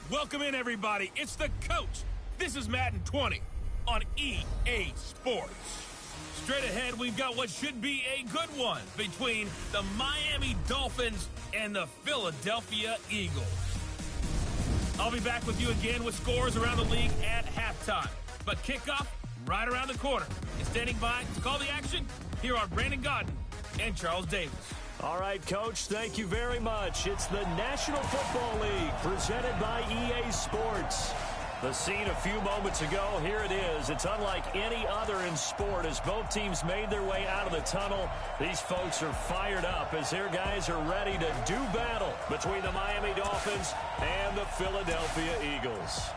Welcome in, everybody. It's the coach. This is Madden 20 on EA Sports. Straight ahead, we've got what should be a good one between the Miami Dolphins and the Philadelphia Eagles. I'll be back with you again with scores around the league at halftime. But kickoff right around the corner. And standing by to call the action, here are Brandon Godden and Charles Davis. All right, Coach, thank you very much. It's the National Football League presented by EA Sports. The scene a few moments ago, here it is. It's unlike any other in sport as both teams made their way out of the tunnel. These folks are fired up as their guys are ready to do battle between the Miami Dolphins and the Philadelphia Eagles.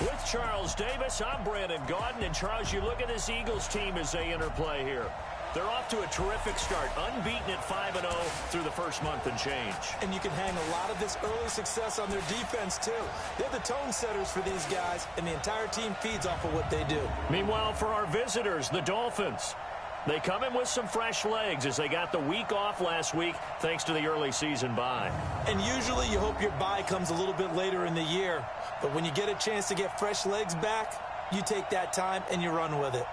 With Charles Davis, I'm Brandon Godden. And, Charles, you look at this Eagles team as they interplay here. They're off to a terrific start, unbeaten at 5-0 through the first month and change. And you can hang a lot of this early success on their defense, too. They're the tone setters for these guys, and the entire team feeds off of what they do. Meanwhile, for our visitors, the Dolphins, they come in with some fresh legs as they got the week off last week thanks to the early season bye. And usually you hope your bye comes a little bit later in the year. But when you get a chance to get fresh legs back, you take that time and you run with it.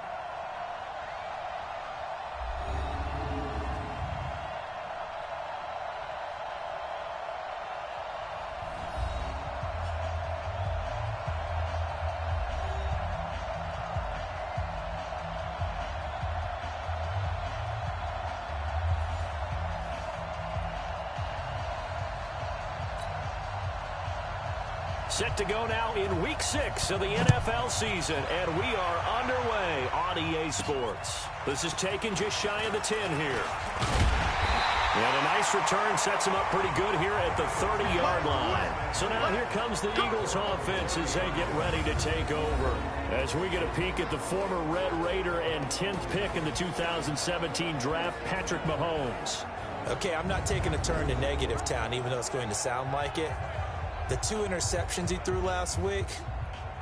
Set to go now in Week 6 of the NFL season, and we are underway on EA Sports. This is taken just shy of the 10 here. And a nice return sets them up pretty good here at the 30-yard line. So now here comes the Eagles offense as they get ready to take over. As we get a peek at the former Red Raider and 10th pick in the 2017 draft, Patrick Mahomes. Okay, I'm not taking a turn to negative town, even though it's going to sound like it. The 2 interceptions he threw last week,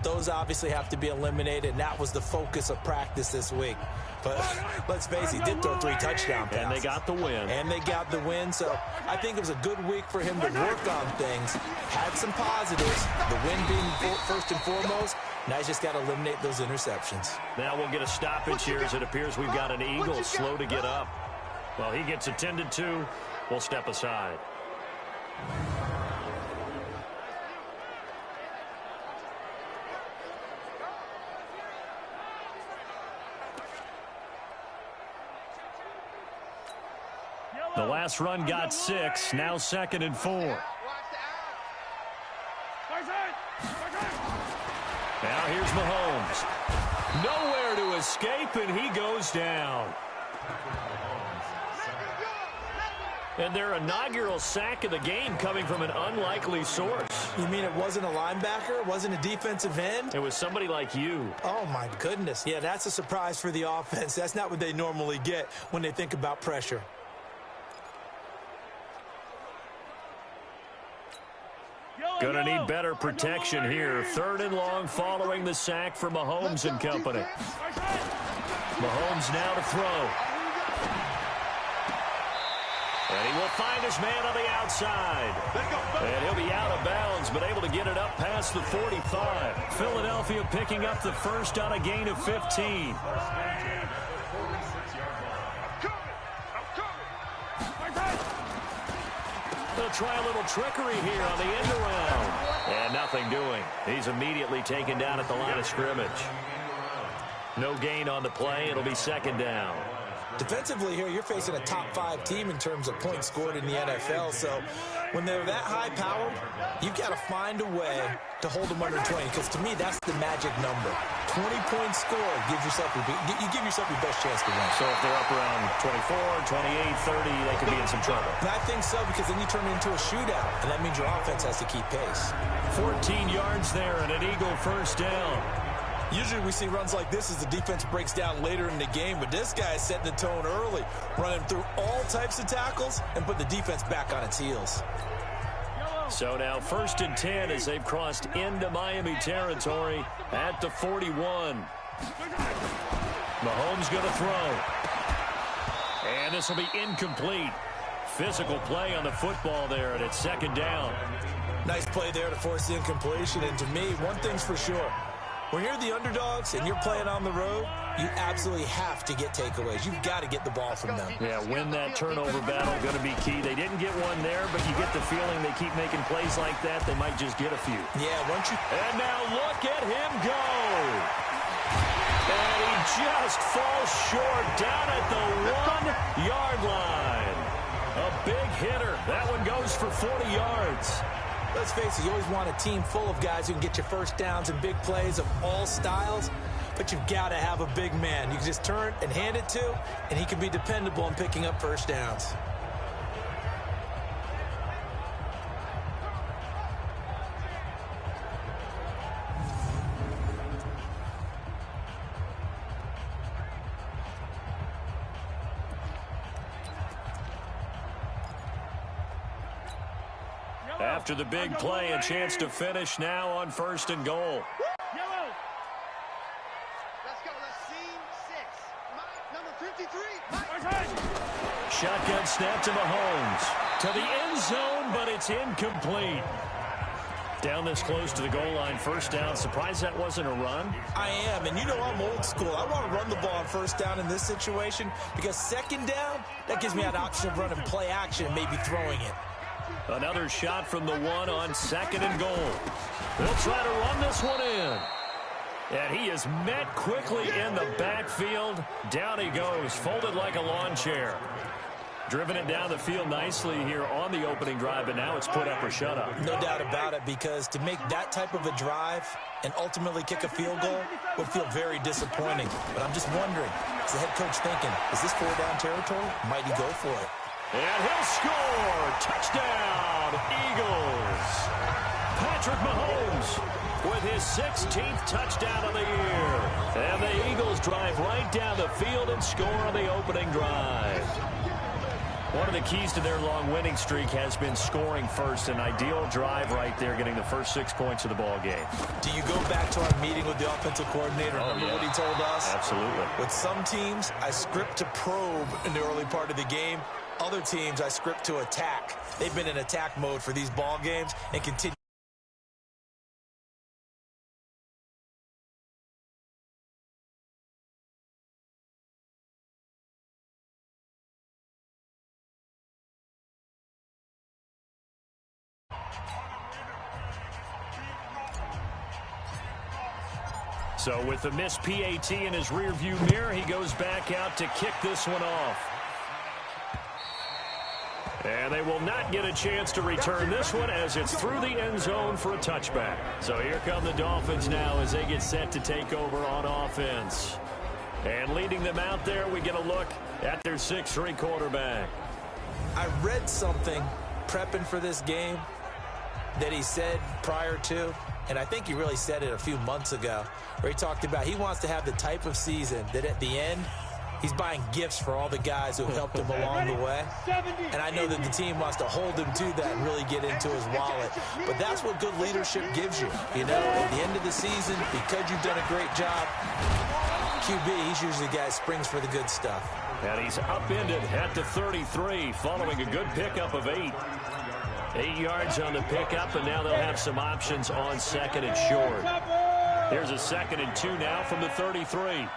those obviously have to be eliminated, and that was the focus of practice this week. But let's face it, he did throw 3 touchdown passes. And they got the win. And they got the win, so I think it was a good week for him to work on things. Had some positives, the win being first and foremost. Now he's just got to eliminate those interceptions. Now we'll get a stoppage here as it appears we've got an Eagle slow to get up. Well, he gets attended to. We'll step aside. The last run got 6, now 2nd and 4. Now here's Mahomes. Nowhere to escape, and he goes down. And their inaugural sack of the game coming from an unlikely source. You mean it wasn't a linebacker? It wasn't a defensive end? It was somebody like you. Oh, my goodness. Yeah, that's a surprise for the offense. That's not what they normally get when they think about pressure. Gonna need better protection here. 3rd and long following the sack for Mahomes and company. Mahomes now to throw. And he will find his man on the outside. And he'll be out of bounds, but able to get it up past the 45. Philadelphia picking up the first on a gain of 15. They'll try a little trickery here on the end around. And nothing doing. He's immediately taken down at the line of scrimmage. No gain on the play. It'll be 2nd down. Defensively here, you're facing a top-5 team in terms of points scored in the NFL. So when they're that high-powered, you've got to find a way to hold them under 20. Because to me, that's the magic number. 20 points scored, you give yourself your best chance to win. So if they're up around 24, 28, 30, they could be in some trouble. And I think so, because then you turn it into a shootout, and that means your offense has to keep pace. 14 yards there and an Eagle first down. Usually we see runs like this as the defense breaks down later in the game, but this guy is setting the tone early, running through all types of tackles and put the defense back on its heels. So now 1st and 10 as they've crossed into Miami territory at the 41. Mahomes going to throw. And this will be incomplete. physical play on the football there, and it's second down. Nice play there to force the incompletion. And to me, one thing's for sure. When you're the underdogs and you're playing on the road, you absolutely have to get takeaways. You've got to get the ball from them. Yeah, win that turnover battle, going to be key. They didn't get one there, but you get the feeling they keep making plays like that, they might just get a few. Yeah, once you... And now look at him go. And he just falls short down at the 1-yard line. A big hitter. That one goes for 40 yards. Let's face it, you always want a team full of guys who can get you first downs and big plays of all styles, but you've got to have a big man you can just turn and hand it to, and he can be dependable in picking up first downs. After the big play, a chance to finish now on 1st and goal. Let's go. Let's see 6. Number 53. Shotgun snap to Mahomes. To the end zone, but it's incomplete. Down this close to the goal line, first down. Surprised that wasn't a run? I am, and you know I'm old school. I want to run the ball on first down in this situation because second down, that gives me an option of running play action and maybe throwing it. Another shot from the 1 on 2nd and goal. They'll try to run this one in. And he is met quickly in the backfield. Down he goes, folded like a lawn chair. Driven it down the field nicely here on the opening drive, and now it's put up or shut up. No doubt about it, because to make that type of a drive and ultimately kick a field goal would feel very disappointing. But I'm just wondering, is the head coach thinking, is this 4-down territory? Might he go for it? And he'll score! Touchdown, Eagles! Patrick Mahomes with his 16th touchdown of the year. And the Eagles drive right down the field and score on the opening drive. One of the keys to their long winning streak has been scoring first. An ideal drive right there, getting the first 6 points of the ball game. Do you go back to our meeting with the offensive coordinator? Remember what he told us? Absolutely. With some teams, I script to probe in the early part of the game. Other teams, I script to attack. They've been in attack mode for these ball games and continue. So with the missed PAT in his rearview mirror, he goes back out to kick this one off. And they will not get a chance to return this one as it's through the end zone for a touchback. So here come the Dolphins now as they get set to take over on offense. And leading them out there, we get a look at their 6'3" quarterback. I read something prepping for this game that he said prior to, and I think he really said it a few months ago, where he talked about he wants to have the type of season that at the end, he's buying gifts for all the guys who have helped him along the way. And I know that the team wants to hold him to that and really get into his wallet. But that's what good leadership gives you. You know, at the end of the season, because you've done a great job, QB, he's usually the guy who springs for the good stuff. And he's upended at the 33 following a good pickup of 8. 8 yards on the pickup, and now they'll have some options on 2nd and short. Here's a 2nd and 2 now from the 33.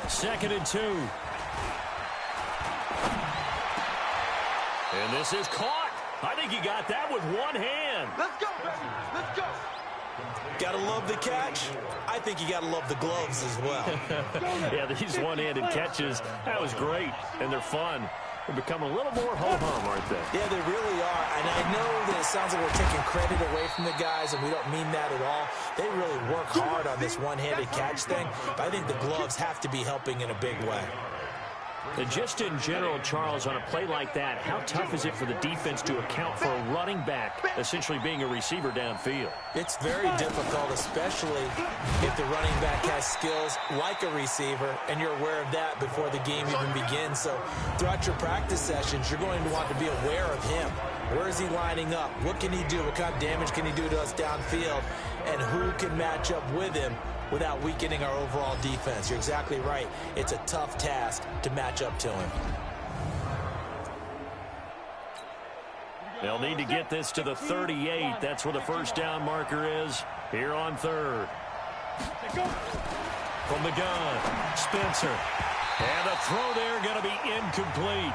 2nd and 2. And this is caught. I think he got that with one hand. Let's go, baby. Let's go. Gotta love the catch. I think you gotta love the gloves as well. Yeah, these one-handed catches, that was great, and they're fun. They become a little more ho-hum, aren't they? Yeah, they really are. And I know that it sounds like we're taking credit away from the guys, and we don't mean that at all. They really work hard on this one-handed catch thing, but I think the gloves have to be helping in a big way. And just in general, Charles, on a play like that, how tough is it for the defense to account for a running back essentially being a receiver downfield? It's very difficult, especially if the running back has skills like a receiver, and you're aware of that before the game even begins. So throughout your practice sessions, you're going to want to be aware of him. Where is he lining up? What can he do? What kind of damage can he do to us downfield? And who can match up with him without weakening our overall defense? You're exactly right. It's a tough task to match up to him. They'll need to get this to the 38. That's where the first down marker is here on third. From the gun, Spencer. And the throw there going to be incomplete.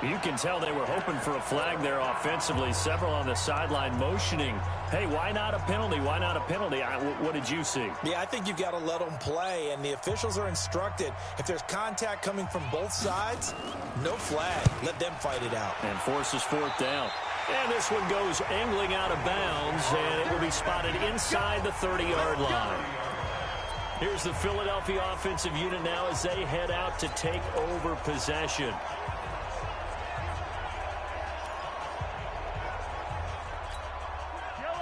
You can tell they were hoping for a flag there offensively. Several on the sideline motioning, hey, why not a penalty? Why not a penalty? What did you see? Yeah, I think you've got to let them play, and the officials are instructed, if there's contact coming from both sides, no flag. Let them fight it out. And forces fourth down. And this one goes angling out of bounds, and it will be spotted inside the 30-yard line. Here's the Philadelphia offensive unit now as they head out to take over possession.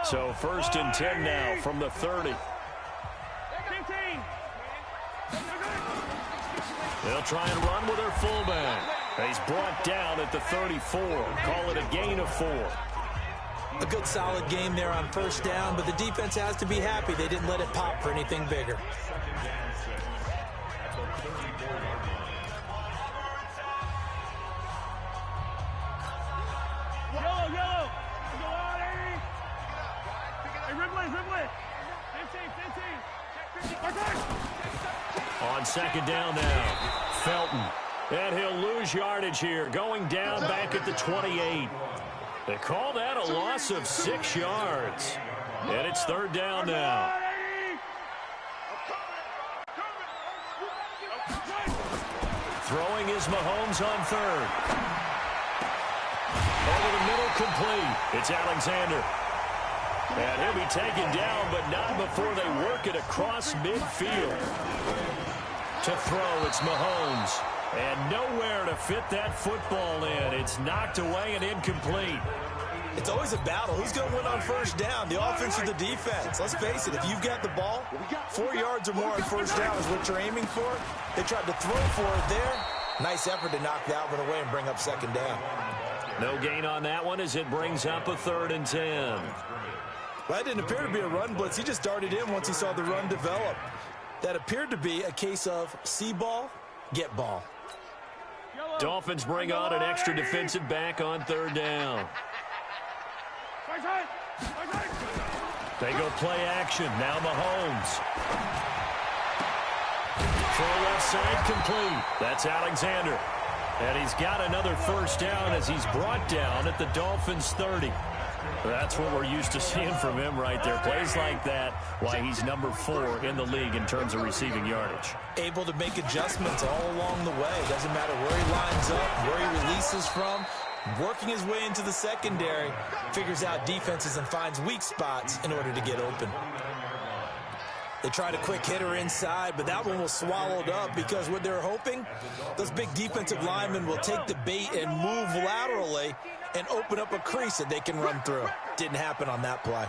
So first and 10 now from the 30. They'll try and run with their fullback. He's brought down at the 34. Call it a gain of 4. A good solid game there on first down, but the defense has to be happy they didn't let it pop for anything bigger. On second down now, Felton. And he'll lose yardage here, going down back at the 28. They call that a loss of 6 yards. And it's third down now. Throwing is Mahomes on third. Over the middle, complete. It's Alexander. And he'll be taken down, but not before they work it across midfield. To throw, it's Mahomes. And nowhere to fit that football in. It's knocked away and incomplete. It's always a battle. Who's going to win on first down, the offense or the defense? Let's face it, if you've got the ball, 4 yards or more on first down is what you're aiming for. They tried to throw for it there. Nice effort to knock that one away and bring up second down. No gain on that one as it brings up a 3rd and 10. Well, that didn't appear to be a run blitz. He just darted in once he saw the run develop. That appeared to be a case of see ball, get ball. Dolphins bring on an extra defensive back on 3rd down. They go play action. Now Mahomes. Throw left side complete. That's Alexander. And he's got another first down as he's brought down at the Dolphins' 30. That's what we're used to seeing from him right there. Plays like that, why he's number 4 in the league in terms of receiving yardage. Able to make adjustments all along the way. Doesn't matter where he lines up, where he releases from. Working his way into the secondary, figures out defenses and finds weak spots in order to get open. They tried a quick hitter inside, but that one was swallowed up because what they're hoping, those big defensive linemen will take the bait and move laterally and open up a crease that they can run through. Didn't happen on that play.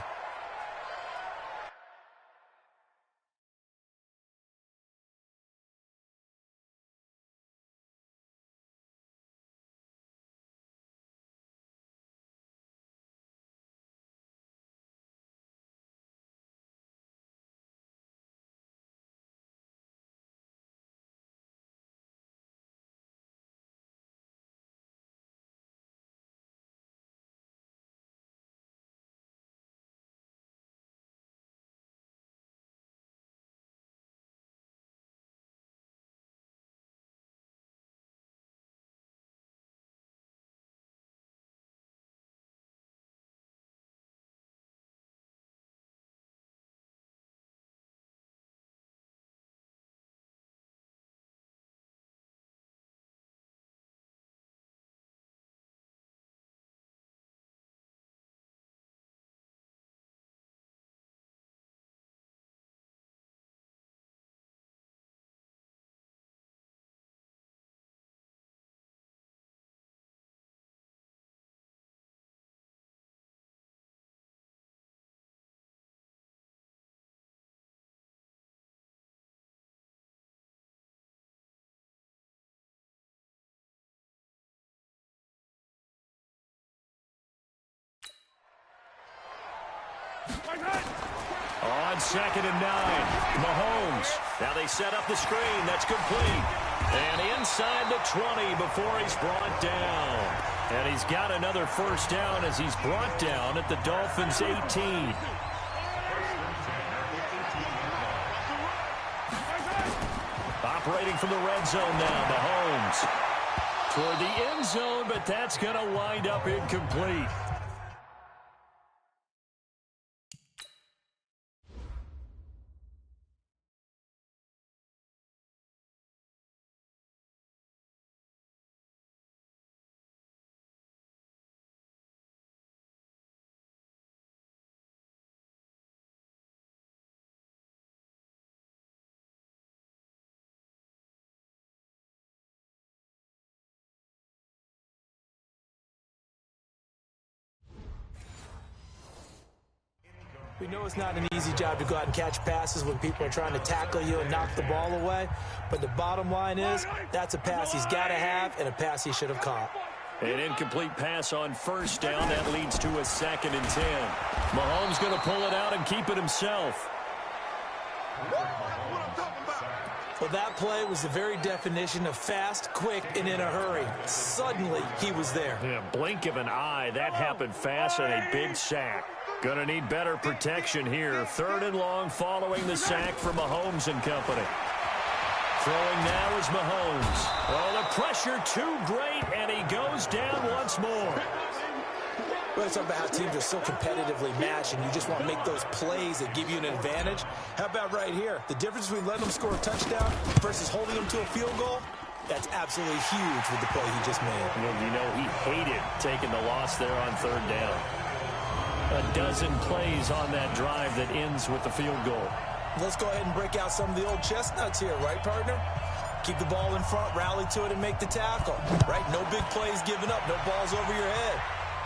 on 2nd and 9. Mahomes. Now they set up the screen. That's complete. And inside the 20 before he's brought down. And he's got another first down as he's brought down at the Dolphins' 18. Operating from the red zone now, Mahomes. Toward the end zone, but that's going to wind up incomplete. We know it's not an easy job to go out and catch passes when people are trying to tackle you and knock the ball away. But the bottom line is, that's a pass he's got to have and a pass he should have caught. An incomplete pass on first down. That leads to a 2nd and 10. Mahomes going to pull it out and keep it himself. Well, that play was the very definition of fast, quick, and in a hurry. Suddenly, he was there. Yeah, blink of an eye. That happened fast and a big sack. Going to need better protection here. 3rd and long following the sack from Mahomes and company. Throwing now is Mahomes. Oh, the pressure too great, and he goes down once more. We're talking about how teams are so competitively matched, and you just want to make those plays that give you an advantage. How about right here? The difference between letting them score a touchdown versus holding them to a field goal, that's absolutely huge with the play he just made. Well, you know, he hated taking the loss there on 3rd down. A dozen plays on that drive that ends with the field goal. Let's go ahead and break out some of the old chestnuts here, right, partner? Keep the ball in front, rally to it, and make the tackle, right? No big plays given up, no balls over your head.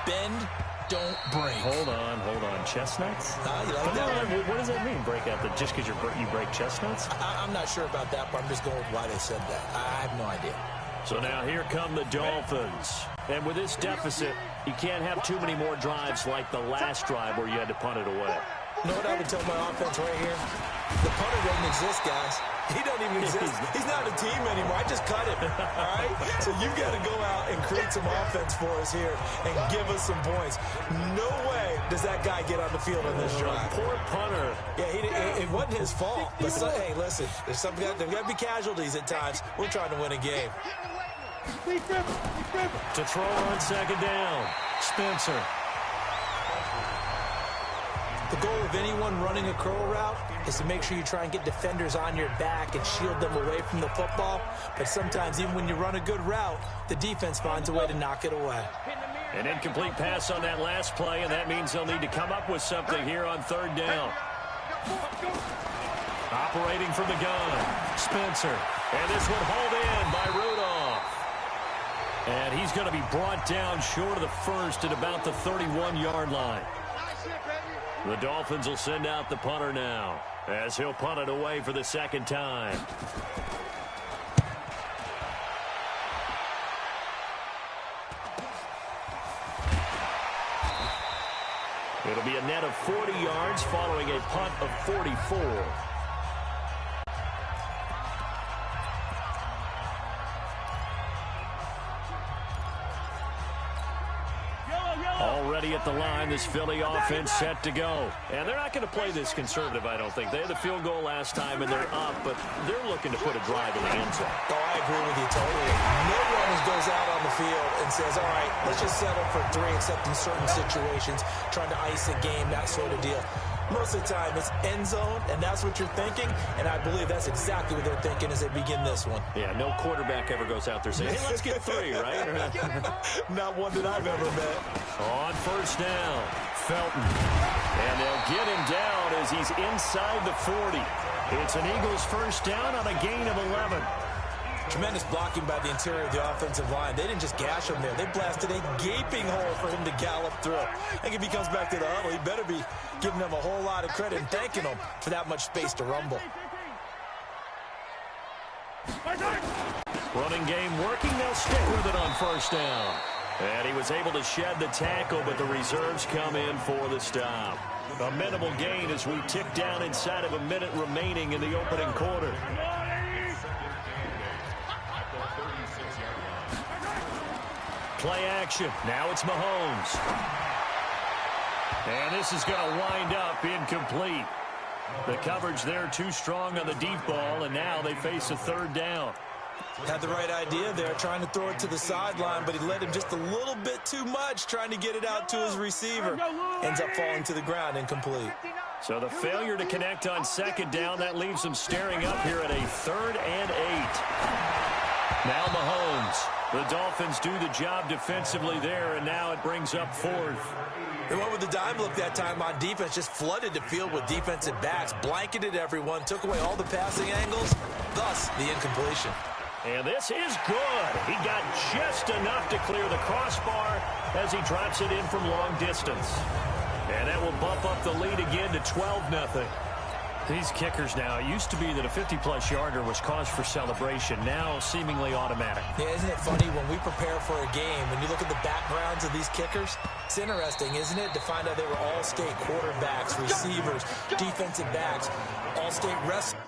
Bend, don't break. Hold on. Chestnuts? You like that one? What does that mean, break out? Just because you break chestnuts? I'm not sure about that, but I'm just going with why they said that. I have no idea. So now here come the Dolphins. And with this deficit, you can't have too many more drives like the last drive where you had to punt it away. You know what I would tell my offense right here? The punter doesn't exist, guys. He doesn't even exist. He's not a team anymore. I just cut him, all right? So you've got to go out and create some offense for us here and give us some points. No way does that guy get on the field on this drive. Poor punter. Yeah, it wasn't his fault. But hey, listen, there's got to be casualties at times. We're trying to win a game. To throw on 2nd down, Spencer. The goal of anyone running a curl route is to make sure you try and get defenders on your back and shield them away from the football. But sometimes, even when you run a good route, the defense finds a way to knock it away. An incomplete pass on that last play, and that means they'll need to come up with something here on 3rd down. Operating from the gun, Spencer. And this one hauled in by Rudolph. And he's going to be brought down short of the first at about the 31-yard line. The Dolphins will send out the punter now as he'll punt it away for the 2nd time. It'll be a net of 40 yards following a punt of 44. Already at the line, this Philly offense set to go. And they're not going to play this conservative, I don't think. They had the field goal last time, and they're up, but they're looking to put a drive in the end zone. Oh, I agree with you totally. No one goes out on the field and says, all right, let's just settle for 3, except in certain situations, trying to ice a game, that sort of deal. Most of the time, it's end zone, and that's what you're thinking, and I believe that's exactly what they're thinking as they begin this one. Yeah, no quarterback ever goes out there saying, hey, let's get 3, right? Not one that I've ever met. On 1st down, Felton. And they'll get him down as he's inside the 40. It's an Eagles 1st down on a gain of 11. Tremendous blocking by the interior of the offensive line. They didn't just gash him there. They blasted a gaping hole for him to gallop through. I think if he comes back to the huddle, he better be giving them a whole lot of credit and thanking them for that much space to rumble. Running game working. They'll stick with it on 1st down. And he was able to shed the tackle, but the reserves come in for the stop. A minimal gain as we tick down inside of a minute remaining in the opening quarter. Play action. Now it's Mahomes. And this is going to wind up incomplete. The coverage there too strong on the deep ball, and now they face a third down. Had the right idea there, trying to throw it to the sideline, but he led him just a little bit too much, trying to get it out to his receiver. Ends up falling to the ground, incomplete. So the failure to connect on second down, that leaves them staring up here at a 3rd and 8. Now Mahomes. The Dolphins do the job defensively there, and now it brings up 4th. They went with the dime look that time on defense, just flooded the field with defensive backs, blanketed everyone, took away all the passing angles, thus the incompletion. And this is good. He got just enough to clear the crossbar as he drops it in from long distance. And that will bump up the lead again to 12-0. These kickers now, it used to be that a 50-plus yarder was cause for celebration, now seemingly automatic. Yeah, isn't it funny when we prepare for a game, when you look at the backgrounds of these kickers, it's interesting, isn't it, to find out they were all-state quarterbacks, receivers, defensive backs, all-state wrestlers.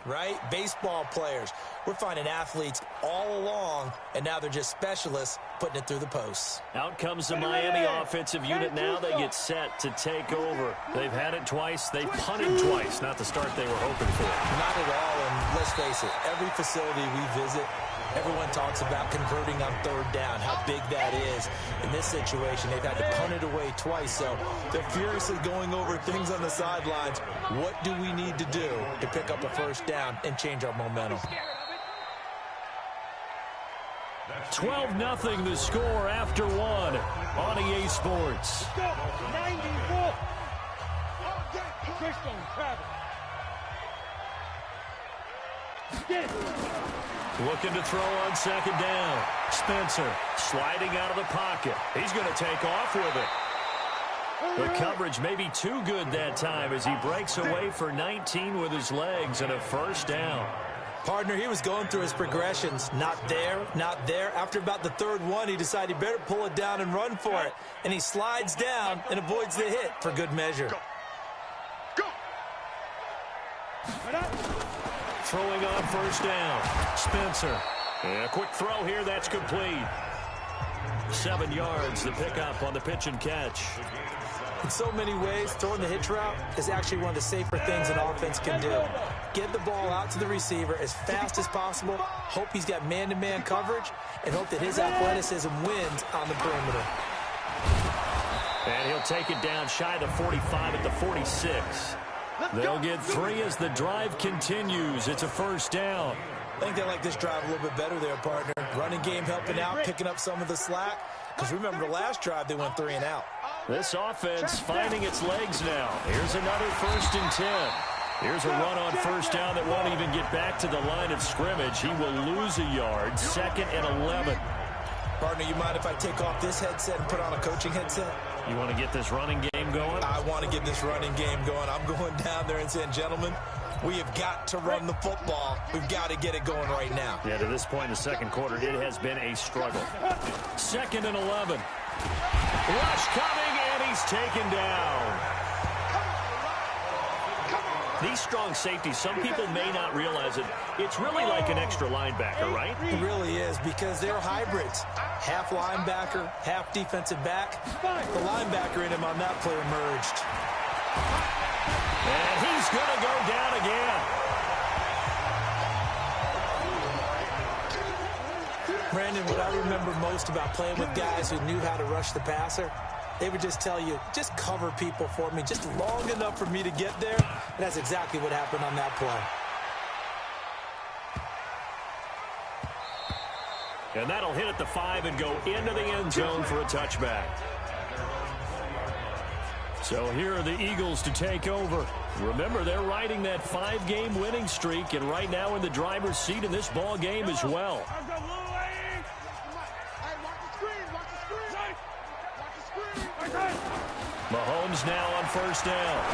Right? Baseball players. We're finding athletes all along, and now they're just specialists putting it through the posts. Out comes the Miami offensive unit now. They get set to take over. They've had it twice. They've punted twice. Not the start they were hoping for. Not at all, and let's face it, every facility we visit, everyone talks about converting on third down, how big that is. In this situation, they've had to punt it away twice, so they're furiously going over things on the sidelines. What do we need to do to pick up a first down and change our momentum? 12-0 the score after one on EA Sports. 94. Christian Travis. Looking to throw on second down. Spencer sliding out of the pocket. He's going to take off with it. The coverage may be too good that time as he breaks away for 19 with his legs and a first down. Partner, he was going through his progressions. Not there, not there. After about the third one, he decided he better pull it down and run for it. And he slides down and avoids the hit for good measure. Go. Throwing on first down. Spencer. And a quick throw here. That's complete. 7 yards, the pickup on the pitch and catch. In so many ways, throwing the hitch route is actually one of the safer things an offense can do. Get the ball out to the receiver as fast as possible, hope he's got man-to-man coverage, and hope that his athleticism wins on the perimeter. And he'll take it down shy of the 45 at the 46. They'll get 3 as the drive continues. It's a first down. I think they like this drive a little bit better there, partner. Running game helping out, picking up some of the slack. Because remember, the last drive, they went 3 and out. This offense finding its legs now. Here's another 1st and 10. Here's a run on first down that won't even get back to the line of scrimmage. He will lose a yard. 2nd and 11. Partner, you mind if I take off this headset and put on a coaching headset? You want to get this running game going? I want to get this running game going. I'm going down there and saying, gentlemen, we have got to run the football. We've got to get it going right now. Yeah, to this point in the second quarter, it has been a struggle. 2nd and 11. Rush coming, and he's taken down. These strong safeties, some people may not realize it. It's really like an extra linebacker, right? It really is, because they're hybrids. Half linebacker, half defensive back. The linebacker in him on that play emerged. And he's going to go down again. Brandon, what I remember most about playing with guys who knew how to rush the passer, they would just tell you, just cover people for me, just long enough for me to get there. And that's exactly what happened on that play. And that'll hit at the 5 and go into the end zone for a touchback. So here are the Eagles to take over. Remember, they're riding that 5-game winning streak, and right now in the driver's seat in this ball game as well. Mahomes now on first down.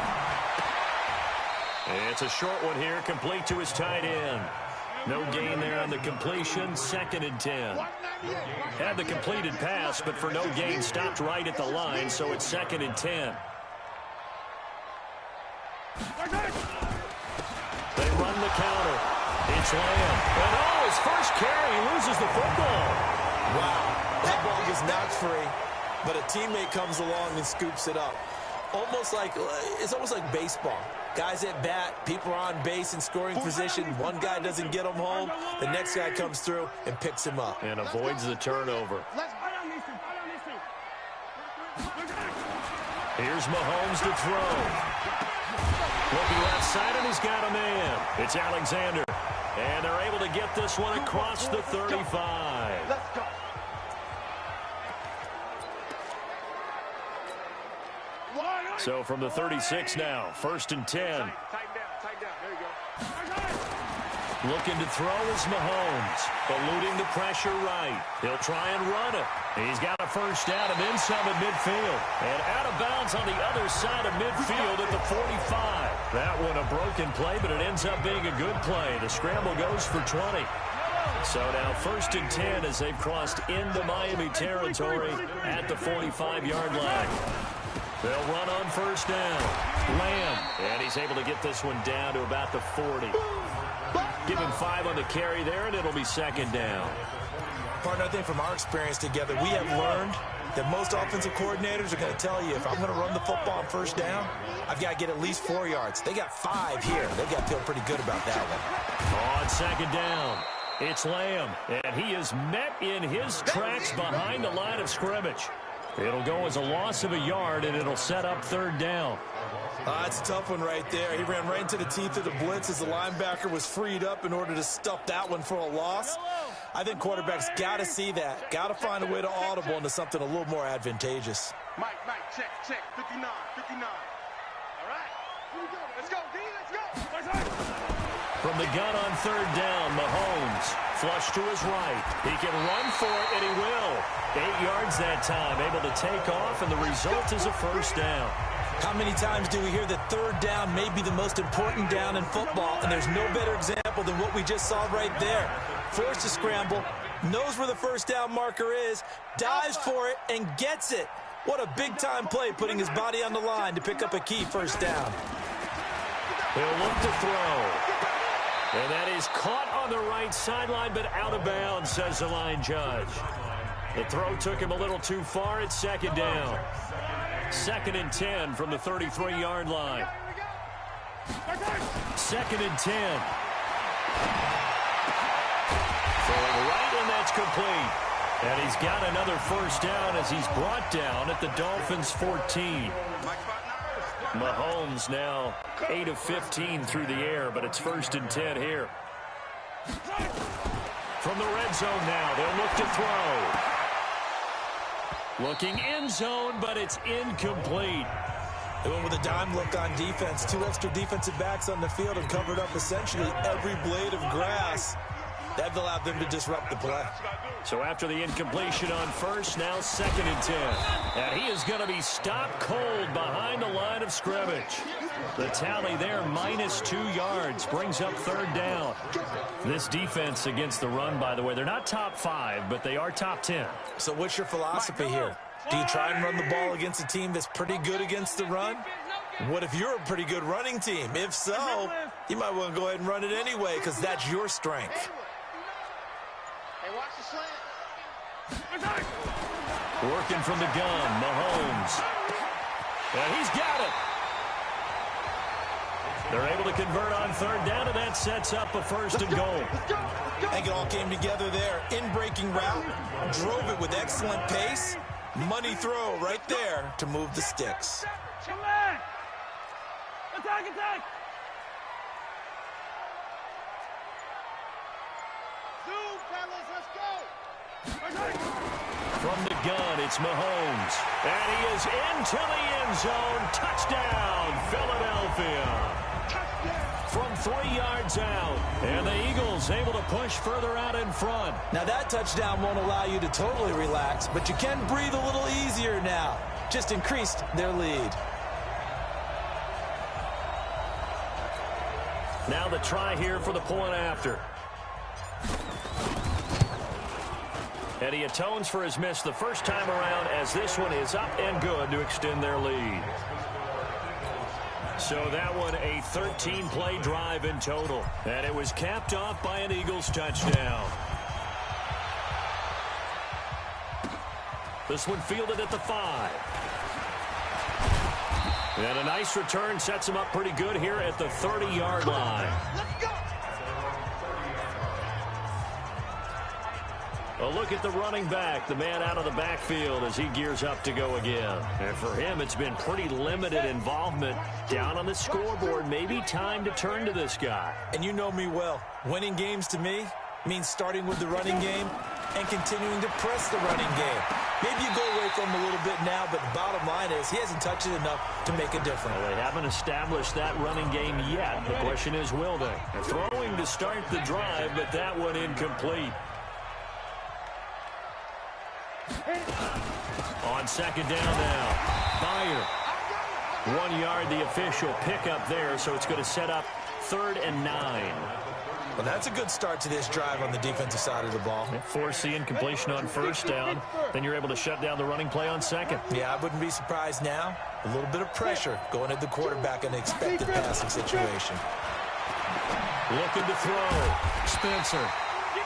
It's a short one here, complete to his tight end. No gain there on the completion, 2nd and 10. Had the completed pass, but for no gain, stopped right at the line, so it's 2nd and 10. They run the counter. It's Lamb. And his first carry, he loses the football. Wow, that ball was knocked free, but a teammate comes along and scoops it up. It's almost like baseball. Guys at bat, people are on base in scoring position. One guy doesn't get him home. The next guy comes through and picks him up. And avoids the turnover. Here's Mahomes to throw. Looking left side, and he's got a man. It's Alexander. And they're able to get this one across the 35. Let's go. So from the 36 now, 1st and 10. Tighten down. There you go. Looking to throw is Mahomes. Eluding the pressure right. He'll try and run it. He's got a first down and then some at midfield. And out of bounds on the other side of midfield at the 45. That one a broken play, but it ends up being a good play. The scramble goes for 20. So now 1st and 10 as they've crossed into Miami territory at the 45-yard line. They'll run on first down. Lamb. And he's able to get this one down to about the 40. Give him 5 on the carry there, and it'll be 2nd down. Partner, I think from our experience together, we have learned that most offensive coordinators are going to tell you, if I'm going to run the football on first down, I've got to get at least 4 yards. They got 5 here. They got to feel pretty good about that one. On 2nd down, it's Lamb, and he is met in his tracks behind the line of scrimmage. It'll go as a loss of a yard, and it'll set up 3rd down. It's a tough one right there. He ran right into the teeth of the blitz as the linebacker was freed up in order to stuff that one for a loss. I think quarterbacks got to see that. Got to find a way to audible into something a little more advantageous. Mike, check. 59. All right, here we go. Let's go, D, let's go. From the gun on third down, Mahomes flush to his right. He can run for it, and he will. 8 yards that time, able to take off, and the result is a first down. How many times do we hear that third down may be the most important down in football, and there's no better example than what we just saw right there. Forced to scramble, knows where the first down marker is, dives for it, and gets it. What a big-time play, putting his body on the line to pick up a key first down. He'll look to throw. And that is caught on the right sideline, but out of bounds, says the line judge. The throw took him a little too far at second down. 2nd and 10 from the 33-yard line. 2nd and 10. Throwing right, and that's complete. And he's got another first down as he's brought down at the Dolphins' 14. Mahomes now 8 of 15 through the air, but it's 1st and 10 here. From the red zone now, they'll look to throw. Looking end zone, but it's incomplete. They went with a dime look on defense. 2 extra defensive backs on the field and covered up essentially every blade of grass. That allowed them to disrupt the play. So after the incompletion on first, now 2nd and 10. And he is going to be stopped cold behind the line of scrimmage. The tally there, -2 yards, brings up third down. This defense against the run, by the way, they're not top 5, but they are top 10. So what's your philosophy here? Do you try and run the ball against a team that's pretty good against the run? What if you're a pretty good running team? If so, you might want to go ahead and run it anyway because that's your strength. Hey, watch the slant. Working from the gun, Mahomes. And he's got it. They're able to convert on third down, and that sets up a 1st and goal. I think it all came together there. In-breaking route, drove it with excellent pace. Money throw right there to move the sticks. Attack! Zoom, fellas, let's go! From the gun, it's Mahomes. And he is into the end zone. Touchdown, Philadelphia. From 3 yards out. And the Eagles able to push further out in front. Now that touchdown won't allow you to totally relax, but you can breathe a little easier now. Just increased their lead. Now the try here for the point after. And he atones for his miss the first time around as this one is up and good to extend their lead. So that one a 13-play drive in total. And it was capped off by an Eagles touchdown. This one fielded at the 5. And a nice return sets him up pretty good here at the 30-yard line. Let's go! A look at the running back, the man out of the backfield as he gears up to go again. And for him, it's been pretty limited involvement down on the scoreboard. Maybe time to turn to this guy. And you know me well. Winning games to me means starting with the running game and continuing to press the running game. Maybe you go away from him a little bit now, but the bottom line is he hasn't touched it enough to make a difference. Well, they haven't established that running game yet. The question is, will they? They're throwing to start the drive, but that one incomplete. On second down now, Byer. 1 yard, the official pickup there, so it's going to set up 3rd and 9. Well, that's a good start to this drive on the defensive side of the ball. Force the incompletion on first down, then you're able to shut down the running play on second. Yeah, I wouldn't be surprised now. A little bit of pressure going at the quarterback in an expected passing situation. Looking to throw. Spencer.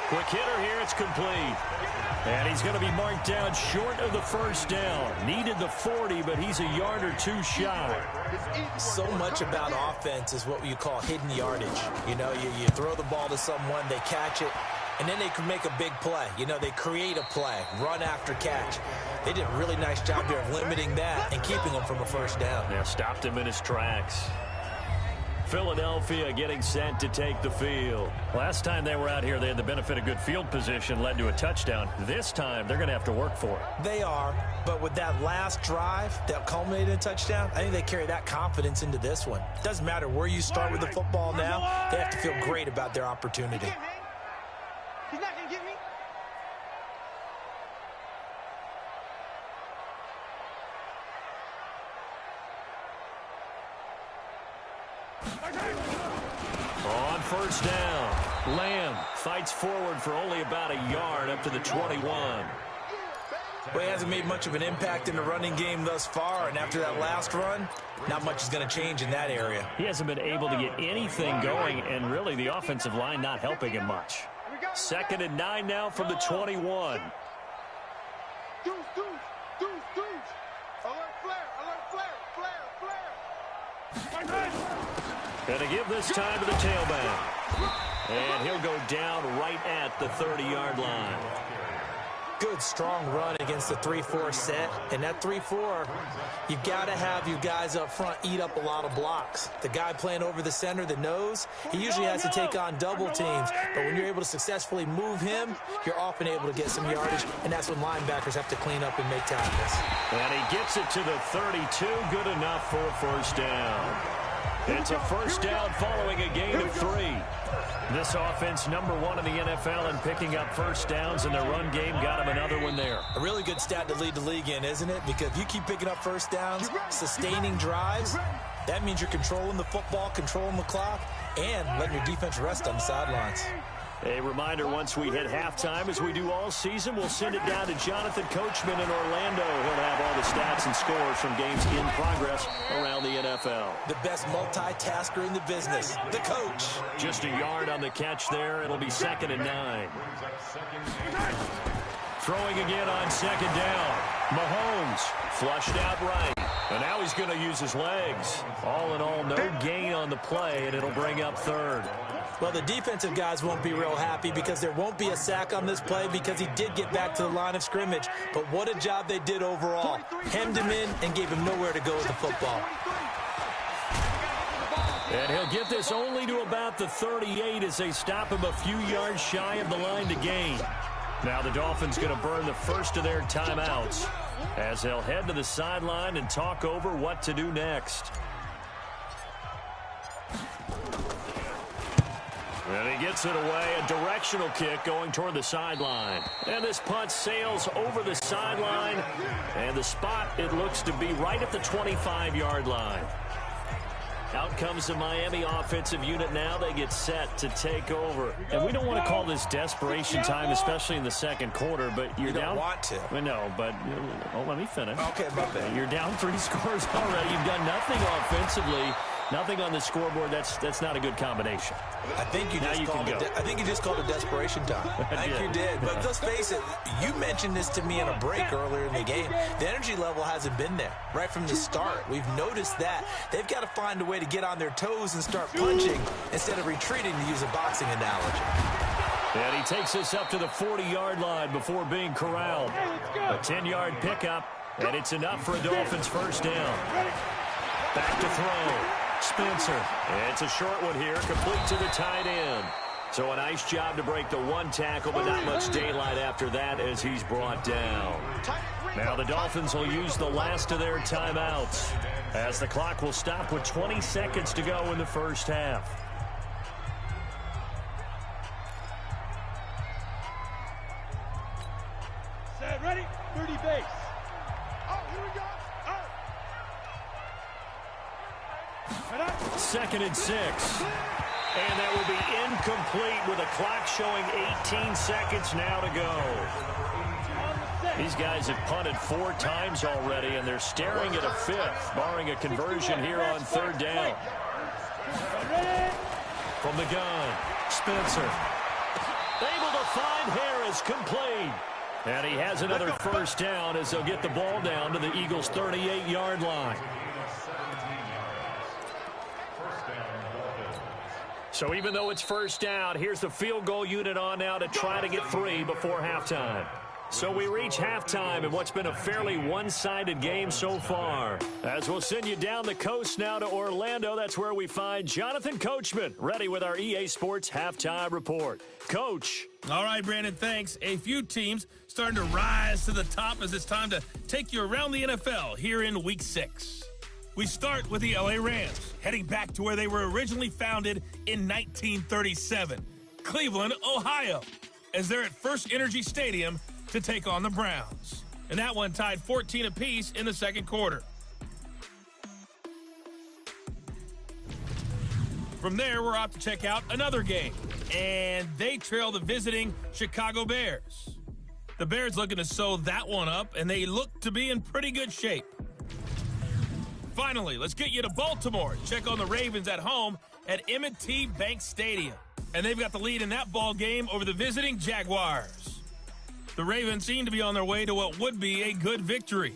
Quick hitter here, it's complete. And he's going to be marked down short of the first down. Needed the 40, but he's a yard or 2 shy. So much about offense is what you call hidden yardage. You know, you throw the ball to someone, they catch it, and then they can make a big play. You know, they create a play, run after catch. They did a really nice job here of limiting that and keeping him from a first down. Yeah, stopped him in his tracks. Philadelphia getting set to take the field. Last time they were out here, they had the benefit of good field position, led to a touchdown. This time, they're going to have to work for it. They are, but with that last drive that culminated in a touchdown, I think they carry that confidence into this one. Doesn't matter where you start with the football now, they have to feel great about their opportunity. He's not going to get me. On first down, Lamb fights forward for only about a yard up to the 21. Well, he hasn't made much of an impact in the running game thus far, and after that last run, not much is going to change in that area. He hasn't been able to get anything going, and really the offensive line not helping him much. 2nd and 9 now from the 21. Deuce. Alert flare. Going to give this time to the tailback. And he'll go down right at the 30-yard line. Good, strong run against the 3-4 set. And that 3-4, you've got to have your guys up front eat up a lot of blocks. The guy playing over the center, the nose, he usually has to take on double teams. But when you're able to successfully move him, you're often able to get some yardage. And that's when linebackers have to clean up and make tackles. And he gets it to the 32. Good enough for a first down. It's a first down following a gain of 3. This offense #1 in the NFL in picking up first downs, and their run game got him another one there. A really good stat to lead the league in, isn't it? Because if you keep picking up first downs, sustaining drives, that means you're controlling the football, controlling the clock, and letting your defense rest on the sidelines. A reminder, once we hit halftime, as we do all season, we'll send it down to Jonathan Coachman in Orlando. He'll have all the stats and scores from games in progress around the NFL. The best multitasker in the business, the coach. Just a yard on the catch there. It'll be 2nd and 9. Throwing again on 2nd down. Mahomes flushed out right. And now he's going to use his legs. All in all, no gain on the play, and it'll bring up 3rd. Well, the defensive guys won't be real happy because there won't be a sack on this play because he did get back to the line of scrimmage. But what a job they did overall. Hemmed him in and gave him nowhere to go with the football. And he'll get this only to about the 38 as they stop him a few yards shy of the line to gain. Now the Dolphins going to burn the first of their timeouts as they'll head to the sideline and talk over what to do next. And he gets it away, a directional kick going toward the sideline. And this punt sails over the sideline, and the spot, it looks to be right at the 25-yard line. Out comes the Miami offensive unit now. They get set to take over. And we don't want to call this desperation time, especially in the second quarter, but you're down. You don't want to. I know, but let me finish. Okay, my bad. You're down 3 scores already. You've done nothing offensively. Nothing on the scoreboard. That's not a good combination. I think you just called it desperation time. I think you did. But let's face it, you mentioned this to me in a break earlier in the game. The energy level hasn't been there right from the start. We've noticed that. They've got to find a way to get on their toes and start punching instead of retreating, to use a boxing analogy. And he takes us up to the 40-yard line before being corralled. A 10-yard pickup, and it's enough for a Dolphins first down. Back to throw. Spencer. It's a short one here, complete to the tight end. So a nice job to break the 1 tackle, but not much daylight after that as he's brought down. Now the Dolphins will use the last of their timeouts as the clock will stop with 20 seconds to go in the first half. Set, ready? 30 base. Oh, here we go. 2nd and 6. And that will be incomplete with a clock showing 18 seconds now to go. These guys have punted 4 times already, and they're staring at a 5th, barring a conversion here on 3rd down. From the gun, Spencer. Able to find Harris, complete. And he has another first down as they'll get the ball down to the Eagles' 38-yard line. So even though it's first down, here's the field goal unit on now to try to get 3 before halftime. So we reach halftime in what's been a fairly one-sided game so far. As we'll send you down the coast now to Orlando, that's where we find Jonathan Coachman, ready with our EA Sports Halftime Report. Coach. All right, Brandon, thanks. A few teams starting to rise to the top as it's time to take you around the NFL here in Week 6. We start with the LA Rams, heading back to where they were originally founded in 1937, Cleveland, Ohio, as they're at First Energy Stadium to take on the Browns. And that one tied 14 apiece in the second quarter. From there, we're off to check out another game, and they trail the visiting Chicago Bears. The Bears looking to sew that one up, and they look to be in pretty good shape. Finally, let's get you to Baltimore. Check on the Ravens at home at M&T Bank Stadium. And they've got the lead in that ball game over the visiting Jaguars. The Ravens seem to be on their way to what would be a good victory.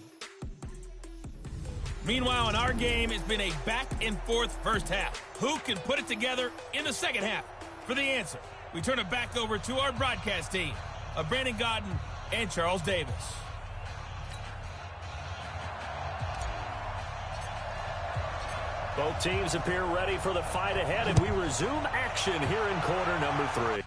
Meanwhile, in our game, it's been a back-and-forth first half. Who can put it together in the second half? For the answer, we turn it back over to our broadcast team of Brandon Godden and Charles Davis. Both teams appear ready for the fight ahead, and we resume action here in quarter number 3.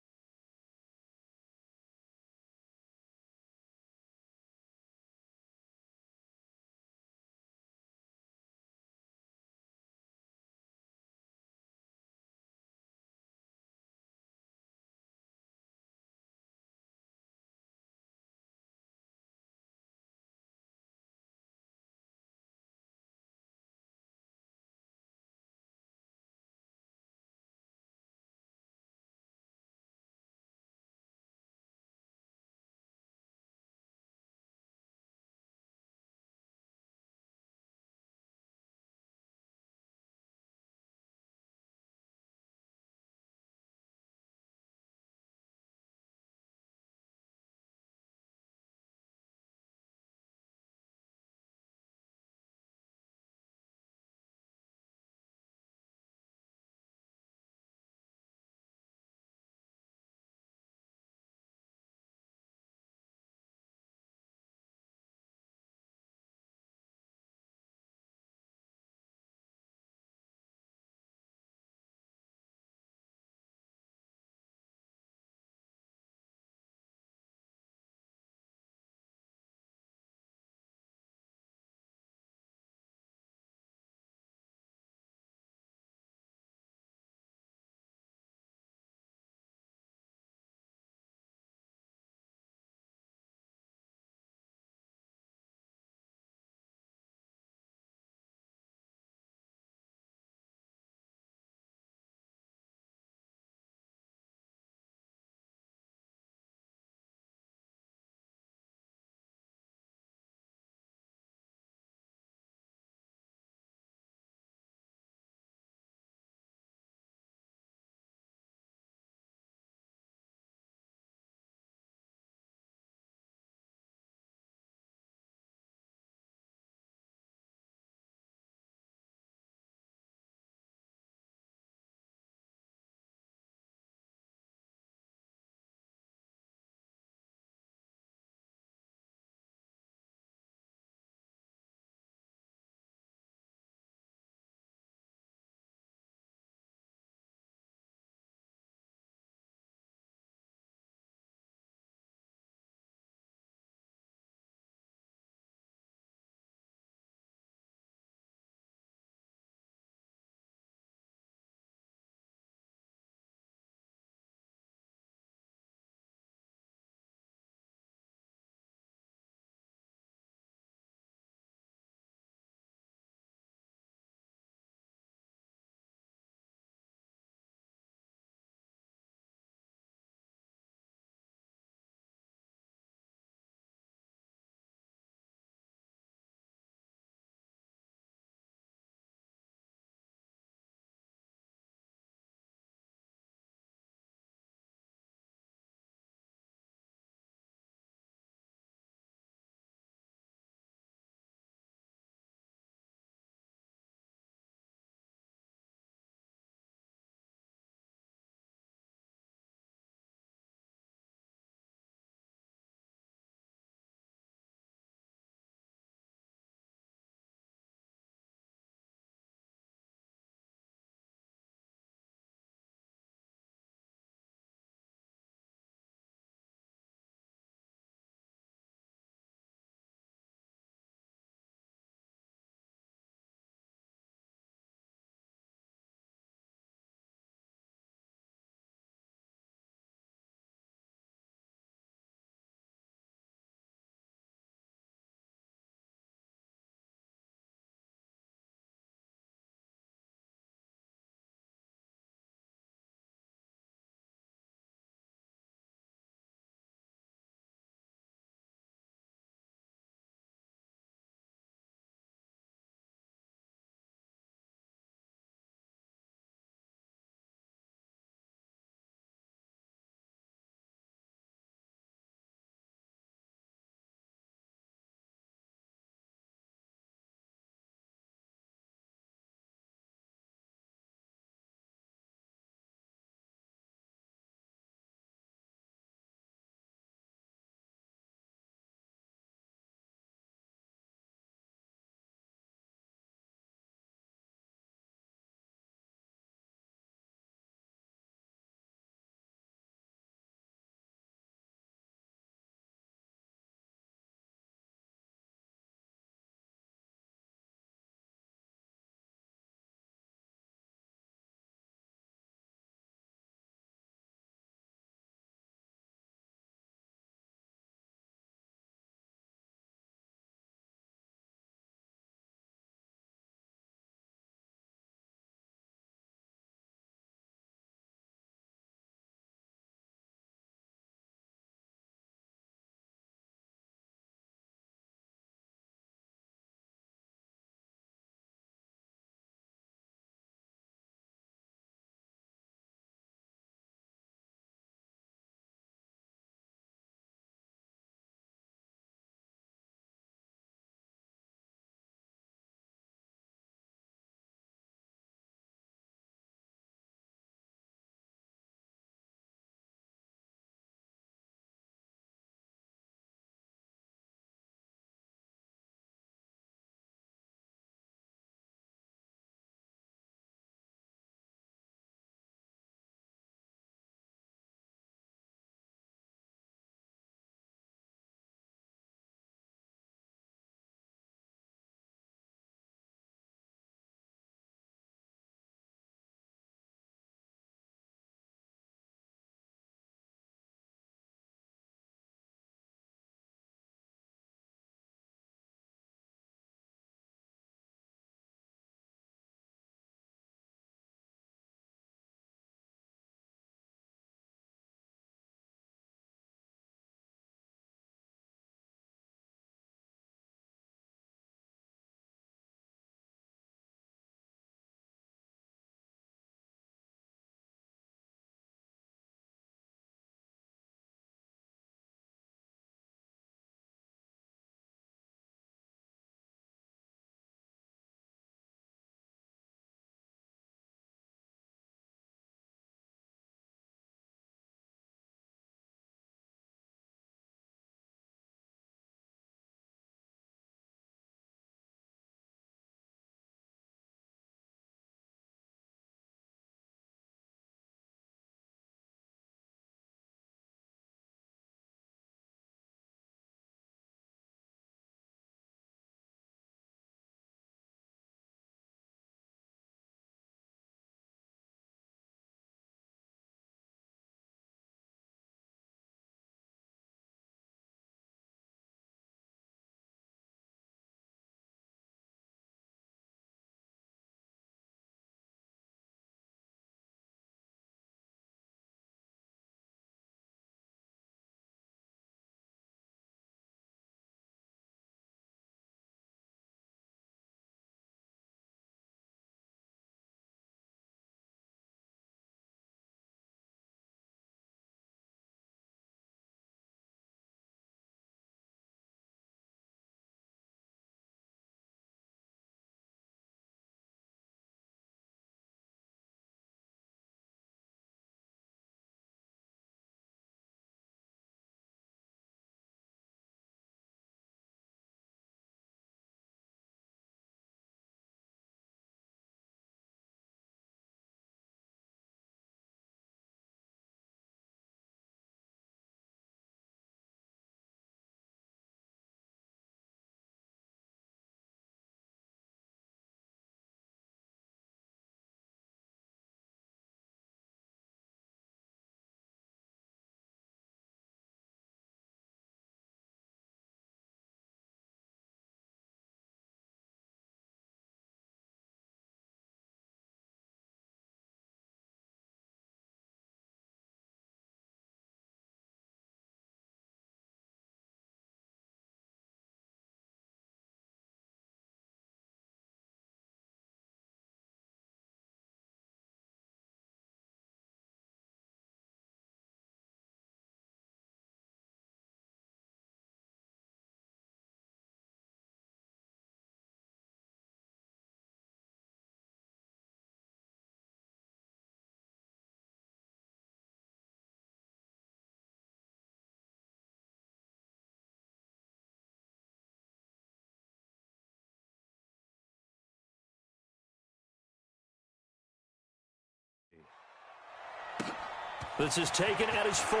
This is taken at his 4.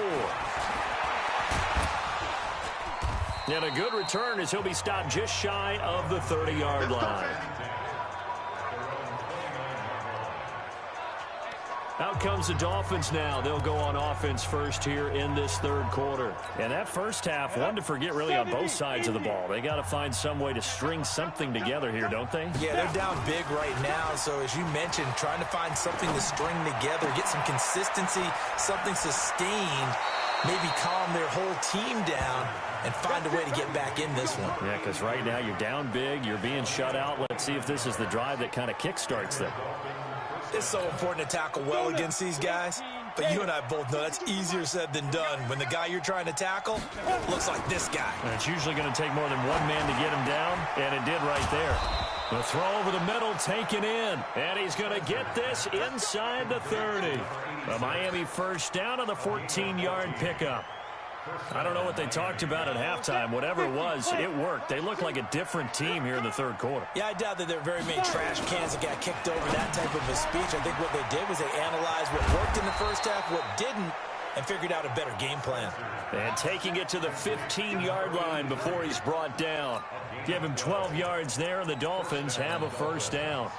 And a good return as he'll be stopped just shy of the 30-yard line. Out comes the Dolphins now. They'll go on offense first here in this third quarter. And that first half, one to forget really on both sides of the ball. They got to find some way to string something together here, don't they? Yeah, they're down big right now. So as you mentioned, trying to find something to string together, get some consistency, something sustained, maybe calm their whole team down and find a way to get back in this one. Yeah, because right now you're down big, you're being shut out. Let's see if this is the drive that kind of kickstarts them. It's so important to tackle well against these guys, but you and I both know that's easier said than done. When the guy you're trying to tackle looks like this guy. And it's usually going to take more than one man to get him down, and it did right there. The throw over the middle taken in, and he's going to get this inside the 30. A Miami first down on the 14-yard pickup. I don't know what they talked about at halftime. Whatever it was, it worked. They look like a different team here in the third quarter. Yeah, I doubt that there are very many trash cans that got kicked over that type of a speech. I think what they did was they analyzed what worked in the first half, what didn't, and figured out a better game plan. And taking it to the 15-yard line before he's brought down. Give him 12 yards there, and the Dolphins have a first down.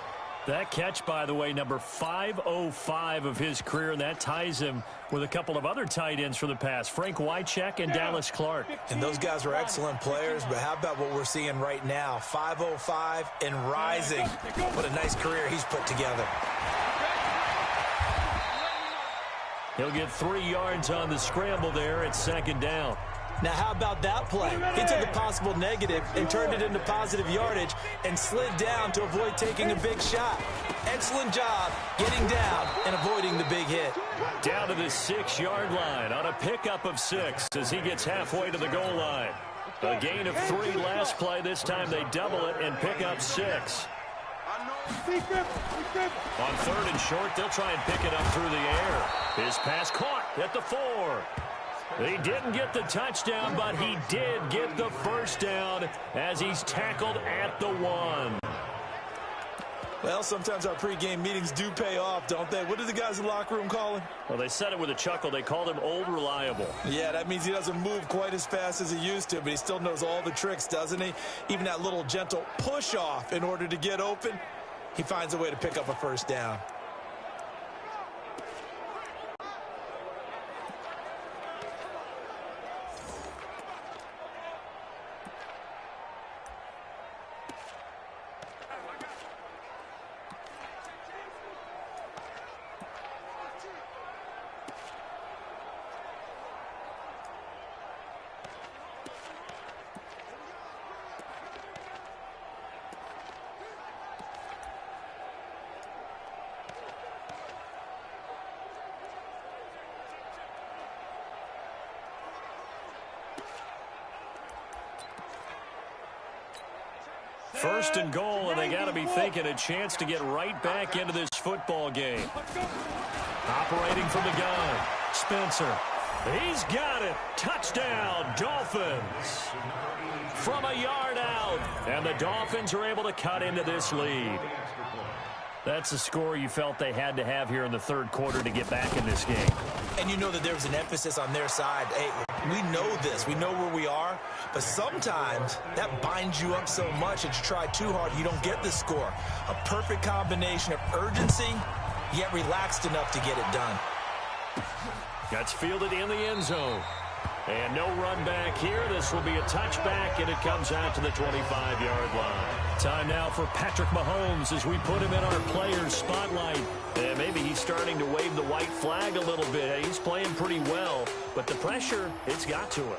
That catch, by the way, number 505 of his career, and that ties him with a couple of other tight ends for the past, Frank Wycheck and Dallas Clark. And those guys are excellent players, but how about what we're seeing right now? 505 and rising. What a nice career he's put together. He'll get 3 yards on the scramble there at second down. Now, how about that play? He took a possible negative and turned it into positive yardage and slid down to avoid taking a big shot. Excellent job getting down and avoiding the big hit. Down to the 6-yard line on a pickup of 6 as he gets halfway to the goal line. A gain of 3 last play. This time they double it and pick up 6. On third and short, they'll try and pick it up through the air. His pass caught at the 4. He didn't get the touchdown, but he did get the first down as he's tackled at the 1. Well, sometimes our pregame meetings do pay off, don't they? What do the guys in the locker room call him? Well, they said it with a chuckle. They called him Old Reliable. Yeah, that means he doesn't move quite as fast as he used to, but he still knows all the tricks, doesn't he? Even that little gentle push-off in order to get open, he finds a way to pick up a first down. First and goal, and they got to be thinking a chance to get right back into this football game. Operating from the gun, Spencer. He's got it. Touchdown, Dolphins. From a yard out, and the Dolphins are able to cut into this lead. That's the score you felt they had to have here in the third quarter to get back in this game. And you know that there was an emphasis on their side. Hey, we know this. We know where we are. But sometimes that binds you up so much that you try too hard, you don't get the score. A perfect combination of urgency, yet relaxed enough to get it done. That's fielded in the end zone. And no run back here. This will be a touchback, and it comes out to the 25-yard line. Time now for Patrick Mahomes as we put him in our players' spotlight. And maybe he's starting to wave the white flag a little bit. He's playing pretty well, but the pressure, it's got to him.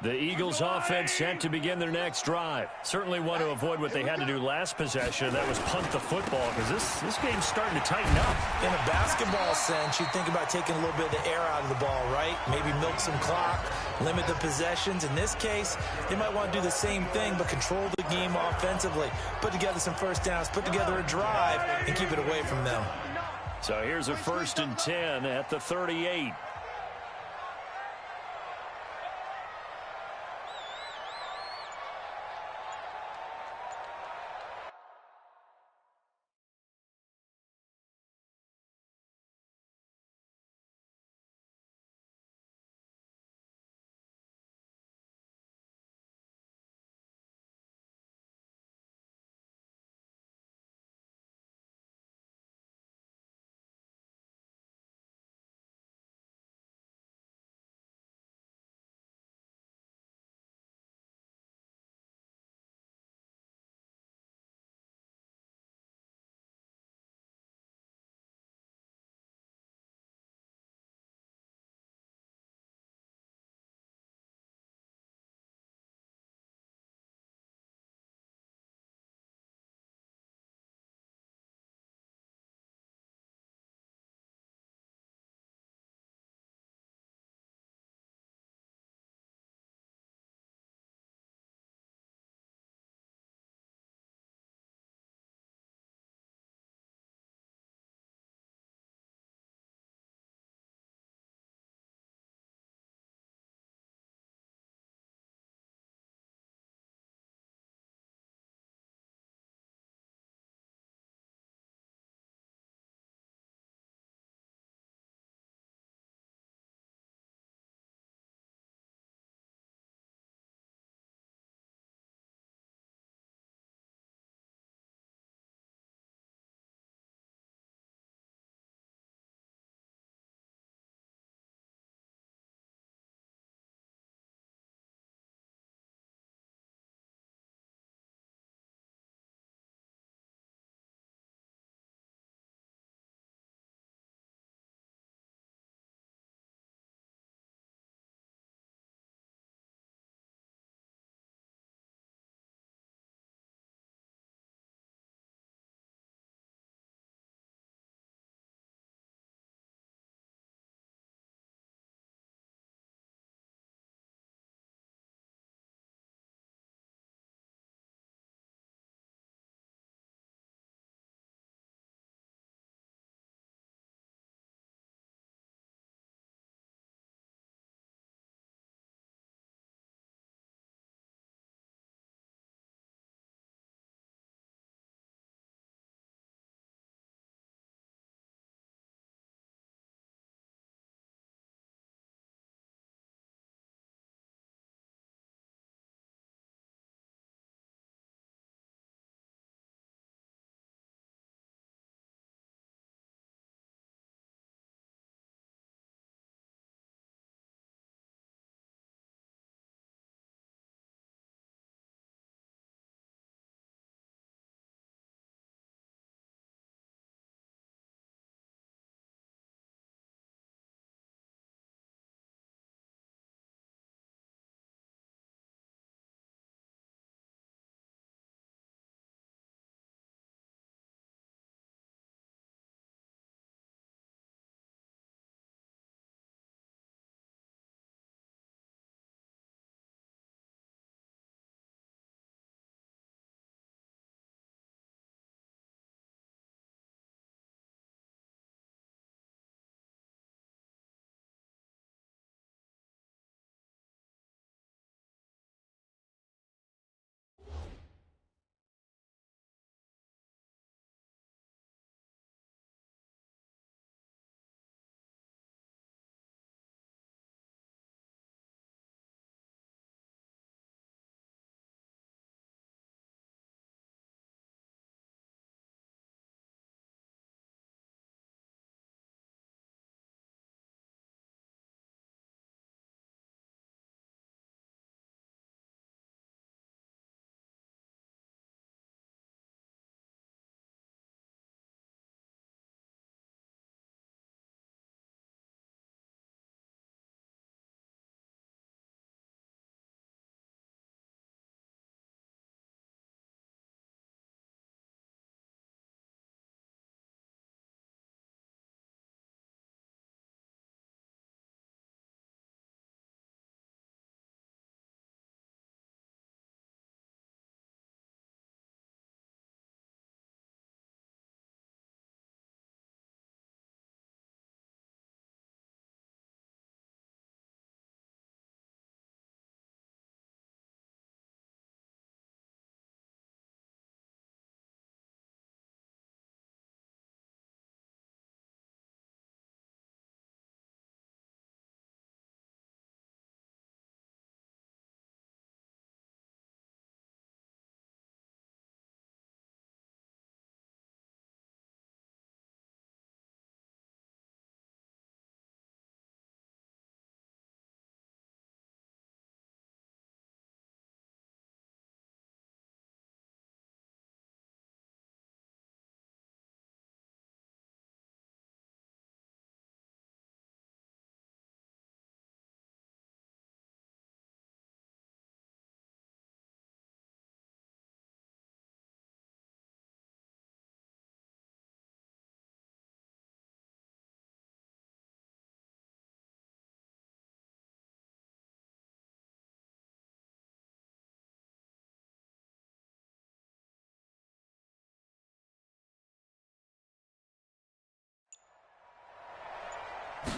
The Eagles offense set to begin their next drive. Certainly want to avoid what they had to do last possession. That was punt the football, because this game's starting to tighten up. In a basketball sense, you think about taking a little bit of the air out of the ball, right? Maybe milk some clock, limit the possessions. In this case, they might want to do the same thing, but control the game offensively. Put together some first downs, put together a drive, and keep it away from them. So here's a 1st and 10 at the 38.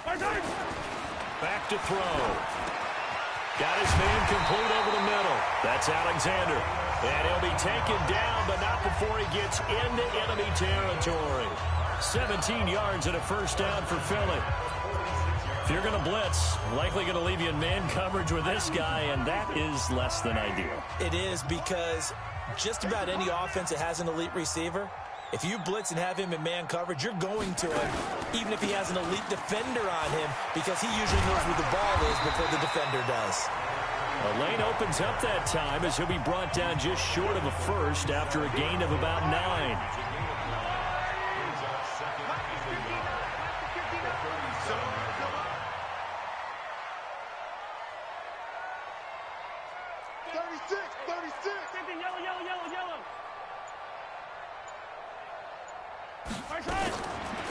Back to throw. Got his man complete over the middle. That's Alexander. And he'll be taken down, but not before he gets into enemy territory. 17 yards and a first down for Philly. If you're going to blitz, likely going to leave you in man coverage with this guy, and that is less than ideal. It is, because just about any offense that has an elite receiver, if you blitz and have him in man coverage, you're going to him, even if he has an elite defender on him, because he usually knows where the ball is before the defender does. A lane opens up that time as he'll be brought down just short of a first after a gain of about 9.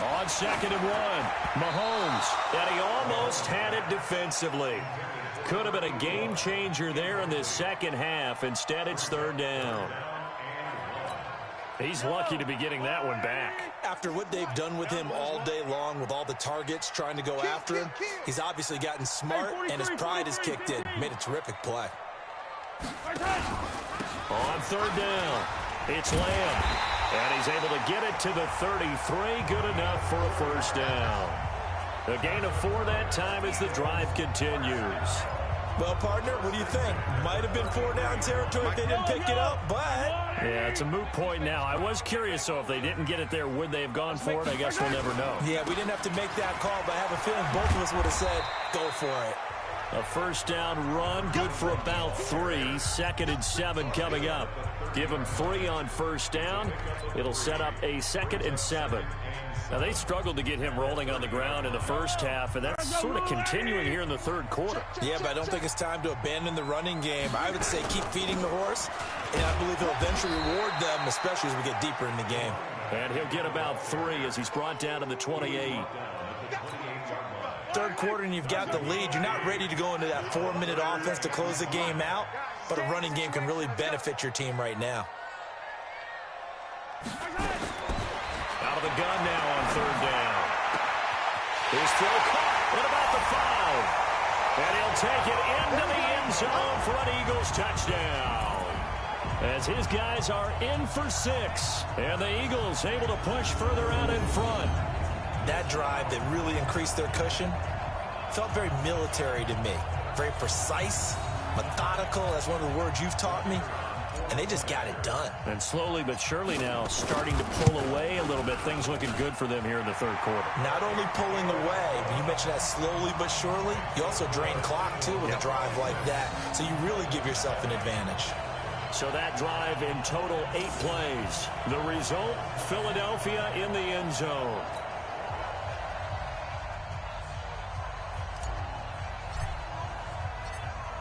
On 2nd and 1, Mahomes, and he almost had it defensively. Could have been a game changer there in this second half. Instead, it's 3rd down. He's lucky to be getting that one back. After what they've done with him all day long, with all the targets trying to go after him, he's obviously gotten smart, and his pride has kicked in. Made a terrific play. On 3rd down, it's Lamb. And he's able to get it to the 33. Good enough for a first down. A gain of 4 that time as the drive continues. Well, partner, what do you think? Might have been 4-down territory if they didn't pick it up, but... Yeah, it's a moot point now. I was curious, so if they didn't get it there, would they have gone for it? I guess we'll never know. Yeah, we didn't have to make that call, but I have a feeling both of us would have said, go for it. A first down run, good for about 3. 2nd and 7 coming up. Give them 3 on first down. It'll set up a 2nd and 7. Now, they struggled to get him rolling on the ground in the first half, and that's sort of continuing here in the 3rd quarter. Yeah, but I don't think it's time to abandon the running game. I would say keep feeding the horse, and I believe he'll eventually reward them, especially as we get deeper in the game. And he'll get about 3 as he's brought down to the 28. 3rd quarter, and you've got the lead. You're not ready to go into that 4-minute offense to close the game out, but a running game can really benefit your team right now. Out of the gun now on 3rd down. His throw caught. What about the 5? And he'll take it into the end zone for an Eagles touchdown. As his guys are in for 6. And the Eagles able to push further out in front. That drive that really increased their cushion felt very military to me. Very precise, methodical. That's one of the words you've taught me. And they just got it done. And slowly but surely now starting to pull away a little bit. Things looking good for them here in the 3rd quarter. Not only pulling away, but you mentioned that slowly but surely. You also drain clock, too, with a drive like that. So you really give yourself an advantage. So that drive in total 8 plays. The result, Philadelphia in the end zone.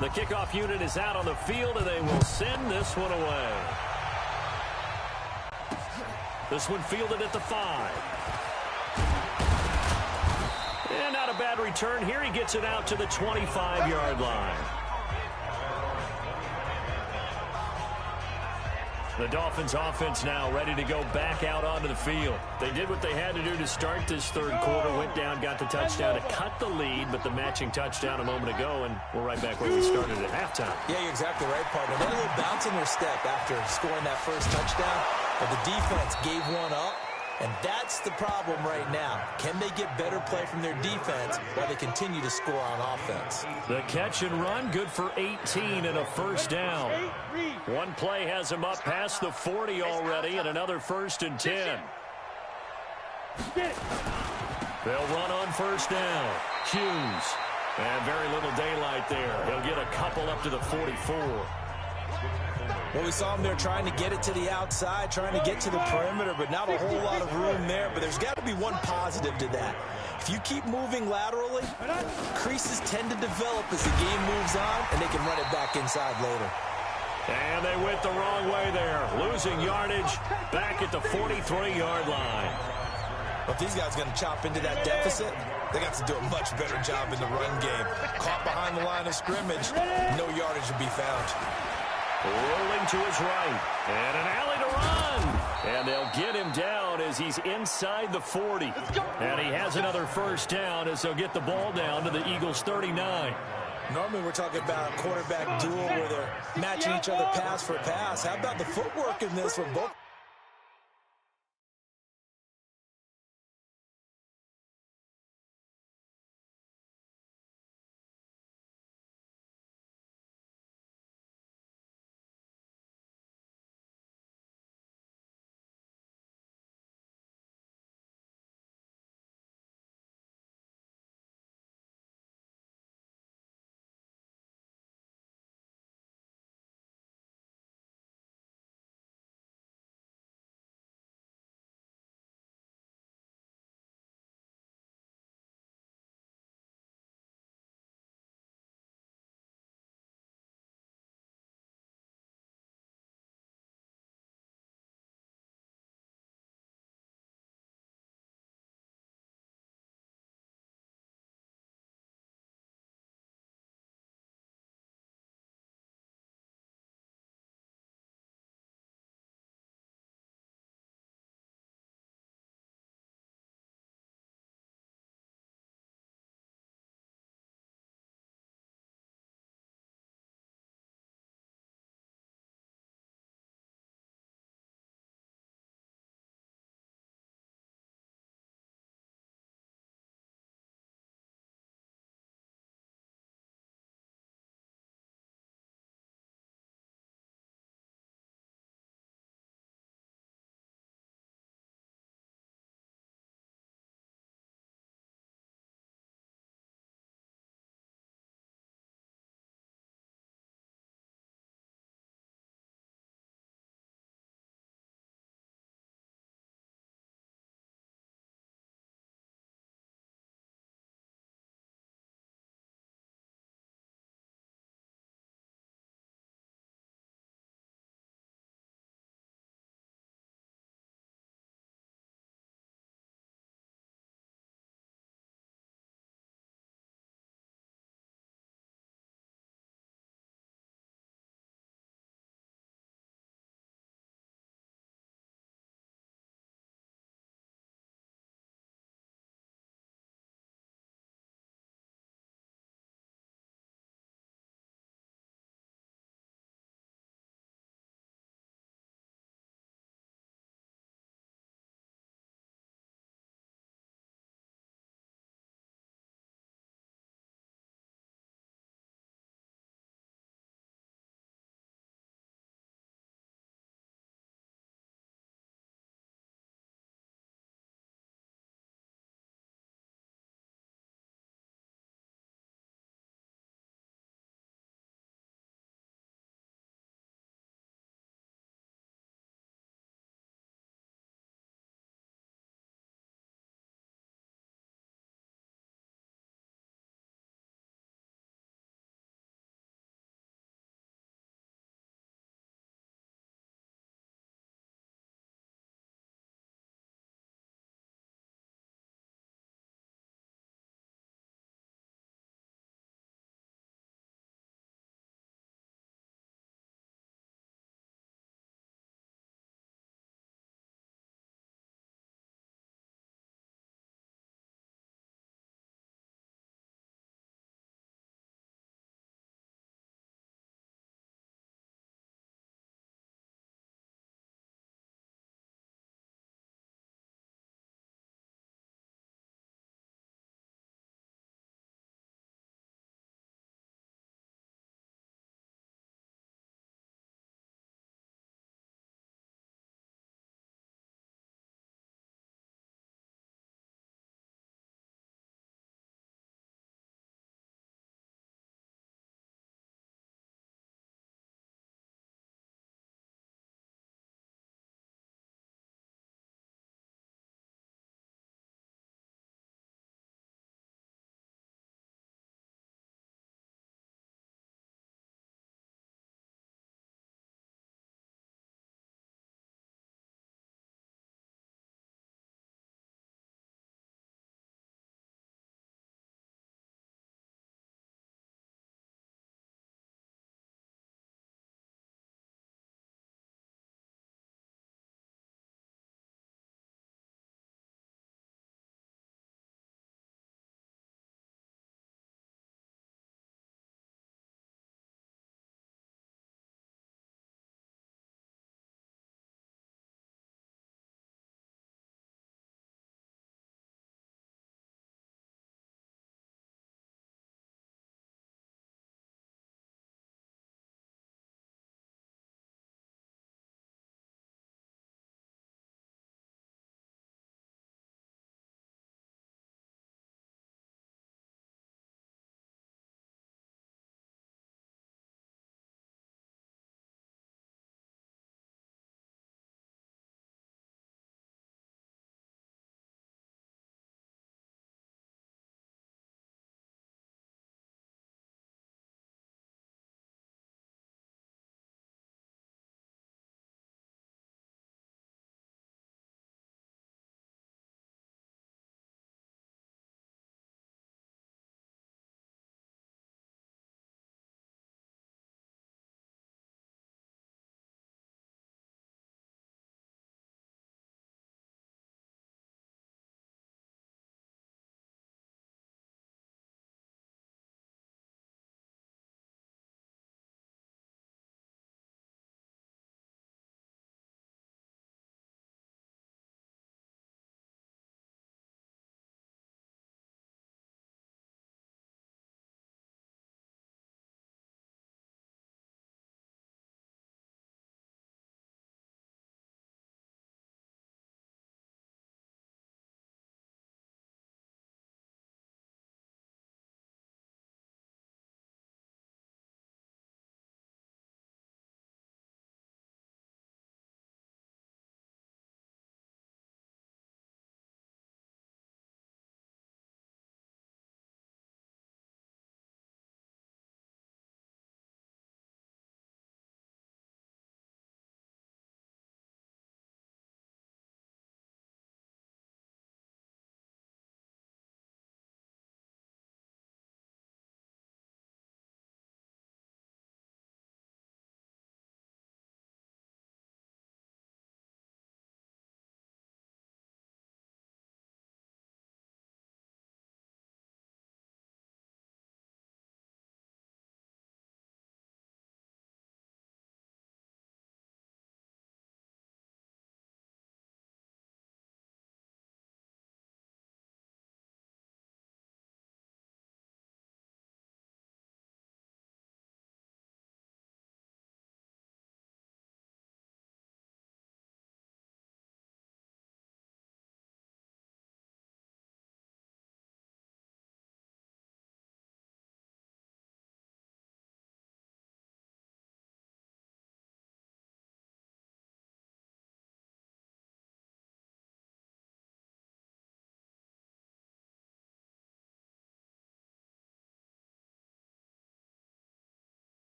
The kickoff unit is out on the field, and they will send this one away. This one fielded at the 5. And not a bad return here. He gets it out to the 25-yard line. The Dolphins offense now ready to go back out onto the field. They did what they had to do to start this 3rd quarter. Went down, got the touchdown to cut the lead, but the matching touchdown a moment ago, and we're right back where we started at halftime. Yeah, you're exactly right, partner. They had a little bounce in their step after scoring that first touchdown, but the defense gave one up, and that's the problem right now. Can they get better play from their defense while they continue to score on offense? The catch and run, good for 18 and a first down. One play has him up past the 40 already, and another 1st and 10. They'll run on first down. Hughes. And very little daylight there. He'll get a couple up to the 44. Well, we saw him there trying to get it to the outside, trying to get to the perimeter, but not a whole lot of room there. But there's got to be one positive to that. If you keep moving laterally, creases tend to develop as the game moves on, and they can run it back inside later. And they went the wrong way there, losing yardage back at the 43-yard line. Well, if these guys are going to chop into that deficit, they got to do a much better job in the run game. Caught behind the line of scrimmage, no yardage to be found. Rolling to his right, and an alley to run. And they'll get him down as he's inside the 40. And he has another first down as they'll get the ball down to the Eagles' 39. Normally we're talking about a quarterback duel where they're matching each other pass for pass. How about the footwork in this from both?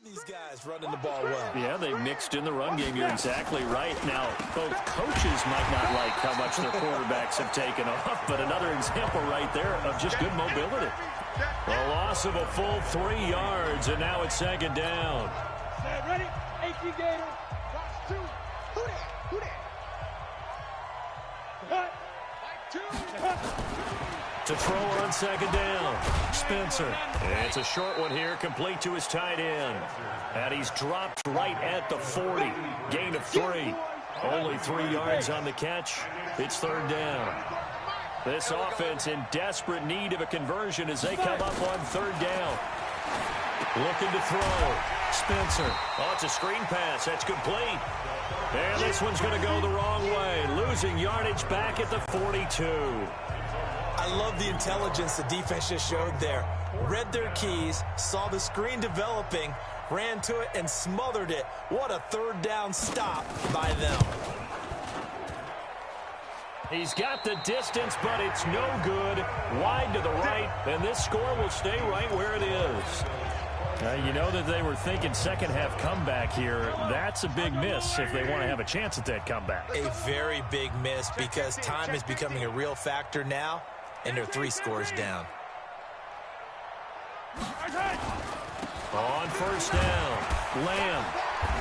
These guys running the ball well. Yeah, they mixed in the run game. You're exactly right. Now, both coaches might not like how much their quarterbacks have taken off, but another example right there of just good mobility. A loss of a full 3 yards, and now it's second down. Ready? 18 Gator. Box 2. Who that? Who that? To throw on second down, Spencer. It's a short one here, complete to his tight end. And he's dropped right at the 40. Gain of 3. Only 3 yards on the catch. It's third down. This offense in desperate need of a conversion as they come up on third down. Looking to throw. Spencer. Oh, it's a screen pass. That's complete. And this one's going to go the wrong way. Losing yardage back at the 42. I love the intelligence the defense just showed there. Read their keys, saw the screen developing, ran to it, and smothered it. What a third down stop by them. He's got the distance, but it's no good. Wide to the right, and this score will stay right where it is. You know that they were thinking second half comeback here. That's a big miss if they want to have a chance at that comeback. A very big miss because time is becoming a real factor now, and they're 3 scores down. On first down, Lamb.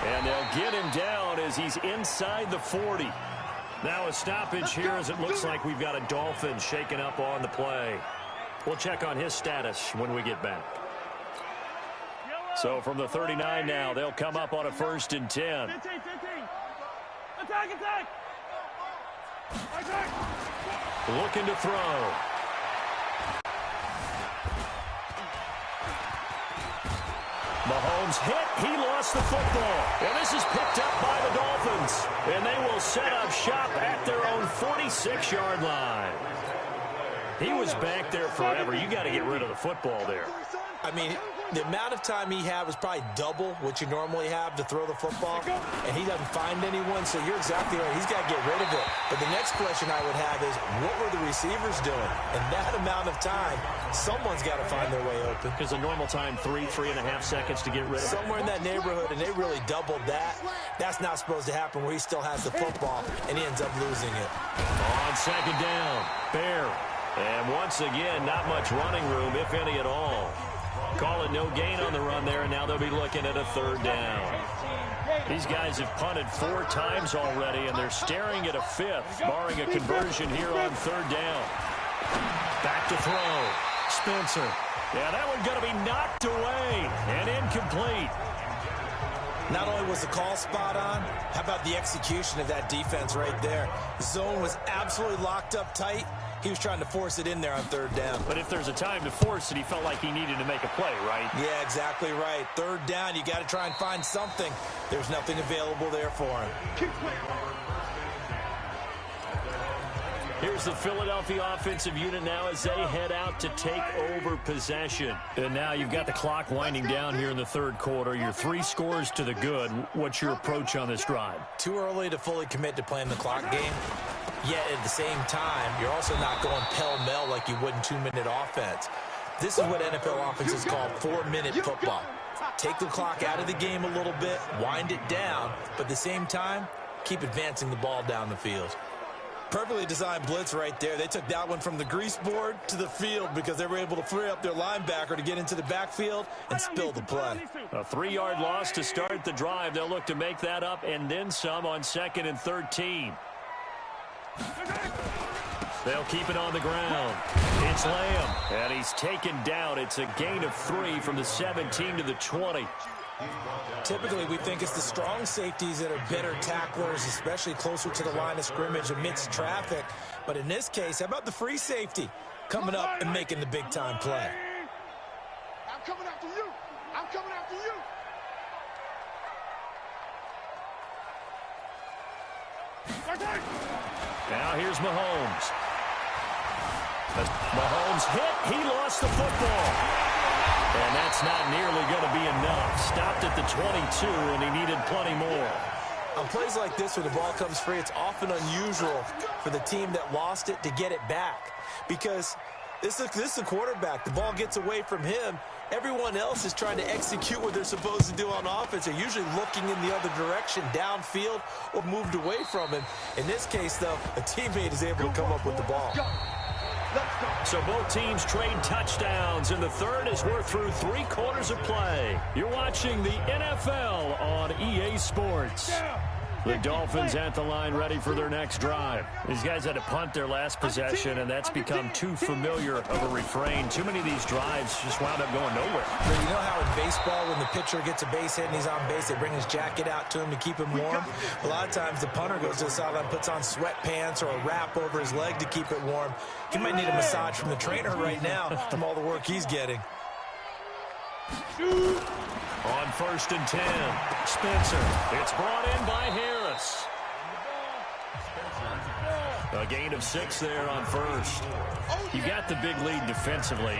And they'll get him down as he's inside the 40. Now a stoppage here as it looks like we've got a Dolphin shaken up on the play. We'll check on his status when we get back. So from the 39 now, they'll come up on a 1st and 10. 15. Attack! Looking to throw. Mahomes hit. He lost the football. And this is picked up by the Dolphins. And they will set up shop at their own 46-yard line. He was back there forever. You got to get rid of the football there. I mean, the amount of time he had was probably double what you normally have to throw the football, and he doesn't find anyone, so you're exactly right. He's got to get rid of it. But the next question I would have is, what were the receivers doing? In that amount of time, someone's got to find their way open. Because the normal time, 3.5 seconds to get rid of it. Somewhere in that neighborhood, and they really doubled that. That's not supposed to happen where he still has the football, and he ends up losing it. On second down, Bear. And once again, not much running room, if any at all. Call it no gain on the run there, and now they'll be looking at a third down. These guys have punted 4 times already, and they're staring at a 5th, barring a conversion here on third down. Back to throw. Spencer. Yeah, that one going to be knocked away and incomplete. Not only was the call spot on, how about the execution of that defense right there? The zone was absolutely locked up tight. He was trying to force it in there on third down. But if there's a time to force it, he felt like he needed to make a play, right? Yeah, exactly right. Third down, you got to try and find something. There's nothing available there for him. Here's the Philadelphia offensive unit now as they head out to take over possession. And now you've got the clock winding down here in the third quarter. You're 3 scores to the good. What's your approach on this drive? Too early to fully commit to playing the clock game. Yet at the same time, you're also not going pell-mell like you would in 2-minute offense. This is what NFL offenses call 4-minute football. Take the clock out of the game a little bit, wind it down, but at the same time, keep advancing the ball down the field. Perfectly designed blitz right there. They took that one from the grease board to the field because they were able to free up their linebacker to get into the backfield and spill the play. A 3-yard loss to start the drive. They'll look to make that up and then some on 2nd and 13. They'll keep it on the ground. It's Lamb, and he's taken down. It's a gain of 3 from the 17 to the 20. Typically, we think it's the strong safeties that are better tacklers, especially closer to the line of scrimmage amidst traffic. But in this case, how about the free safety coming up and making the big-time play? I'm coming after you. I'm coming after you. Now here's Mahomes. Mahomes hit. He lost the football. And that's not nearly going to be enough. Stopped at the 22, and he needed plenty more. On plays like this where the ball comes free, it's often unusual for the team that lost it to get it back. Because this is a quarterback. The ball gets away from him, Everyone else is trying to execute what they're supposed to do on offense. They're usually looking in the other direction, downfield, or moved away from him. In this case, though, a teammate is able to come up with the ball. So both teams trade touchdowns, and the third as we're through 3 quarters of play. You're watching the NFL on EA Sports. The Dolphins at the line, ready for their next drive. These guys had to punt their last possession, and that's become too familiar of a refrain. Too many of these drives just wound up going nowhere. But you know how in baseball, when the pitcher gets a base hit and he's on base, they bring his jacket out to him to keep him warm? A lot of times the punter goes to the sideline, puts on sweatpants or a wrap over his leg to keep it warm. He might need a massage from the trainer right now from all the work he's getting. On 1st and 10, Spencer. It's brought in by Harris. A gain of 6 there on 1st. You got the big lead defensively.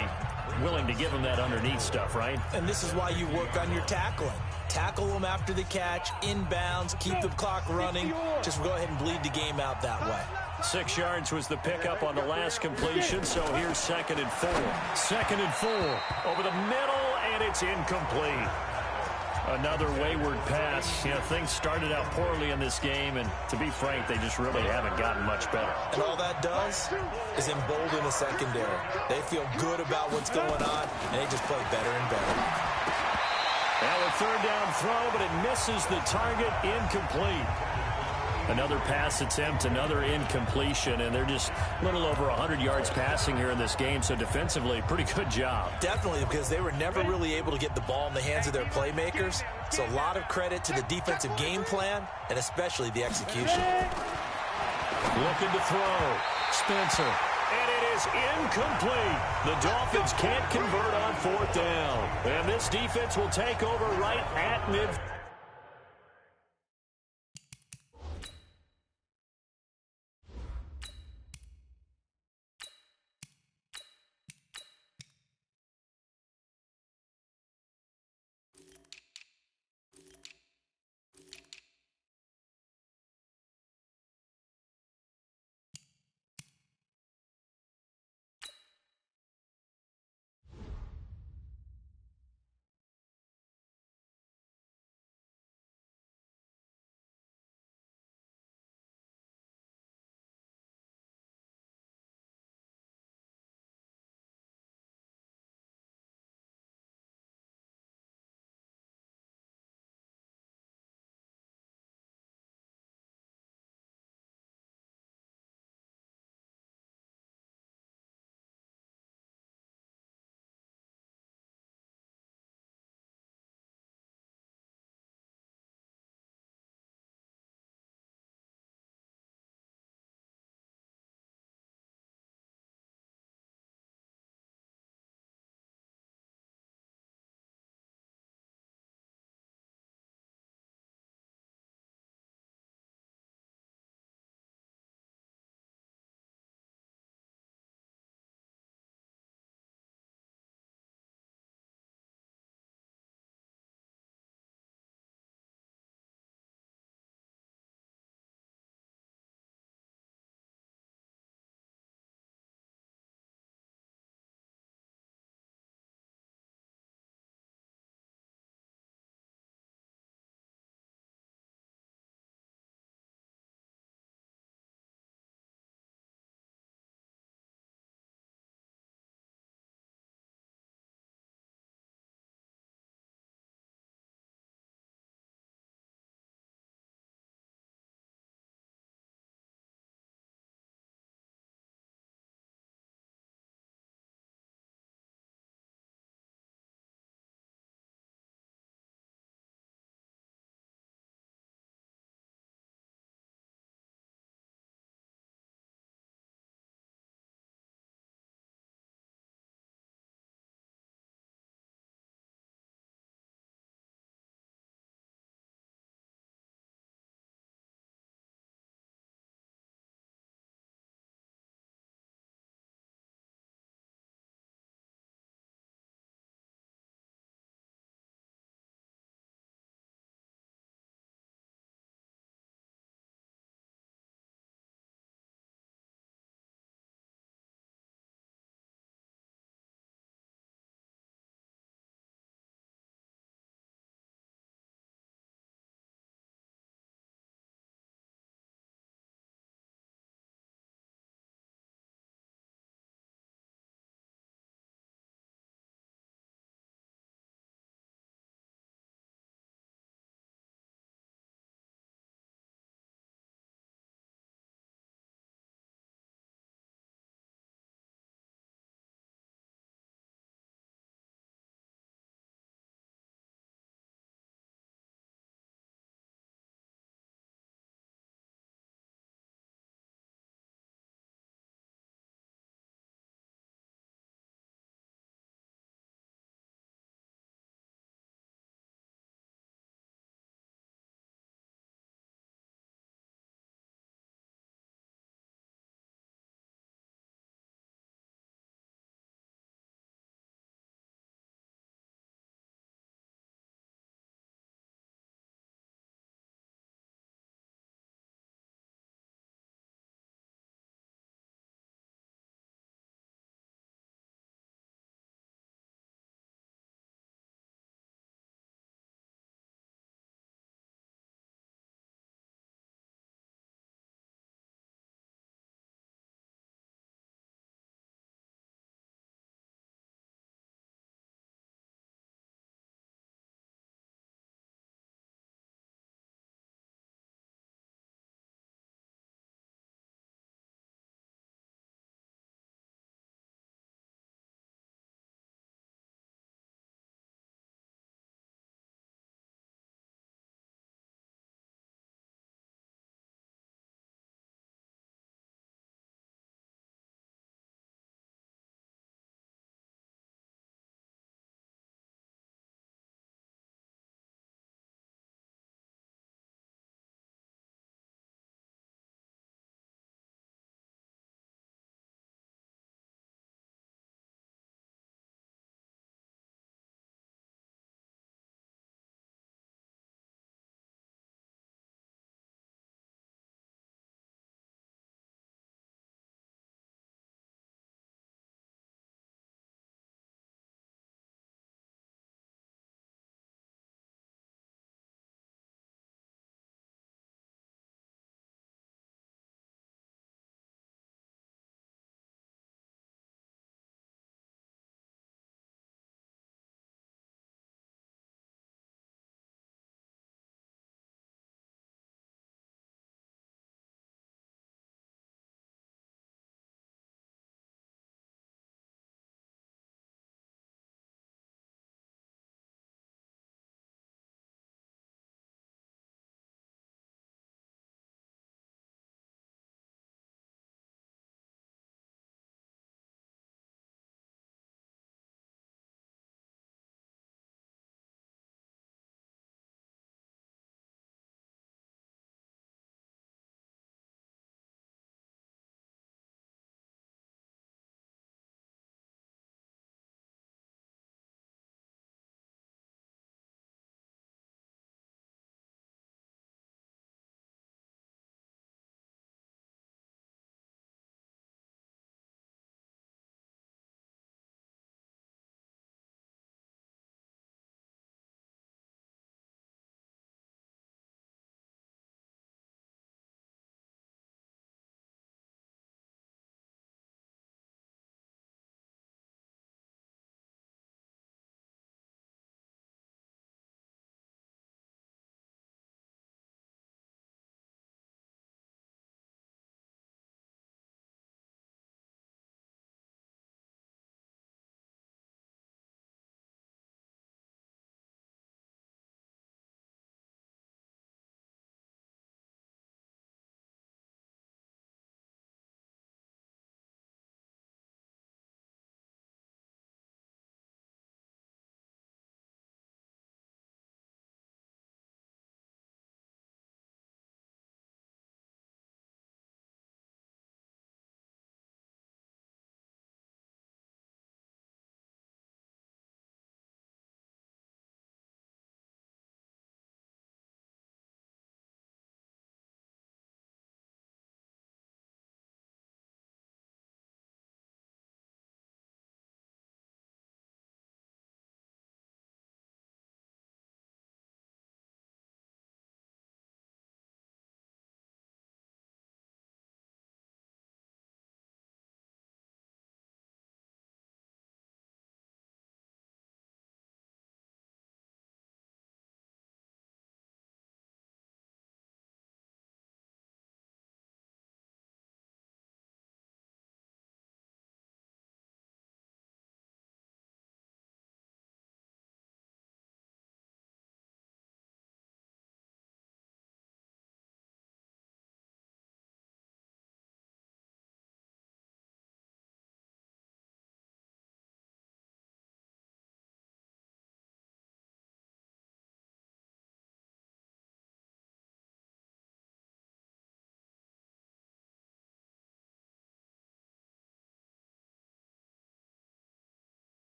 Willing to give them that underneath stuff, right? And this is why you work on your tackling. Tackle them after the catch, inbounds, keep the clock running. Just go ahead and bleed the game out that way. 6 yards was the pickup on the last completion, so here's 2nd and 4. 2nd and 4 over the middle, and it's incomplete. Another wayward pass. You know, things started out poorly in this game, and to be frank, they just really haven't gotten much better. And all that does is embolden the secondary. They feel good about what's going on, and they just play better and better. Now a 3rd down throw, but it misses the target, incomplete. Another pass attempt, another incompletion, and they're just a little over 100 yards passing here in this game, so defensively, pretty good job. Definitely, because they were never really able to get the ball in the hands of their playmakers, so a lot of credit to the defensive game plan, and especially the execution. Looking to throw. Spencer. And it is incomplete. The Dolphins can't convert on 4th down. And this defense will take over right at midfield.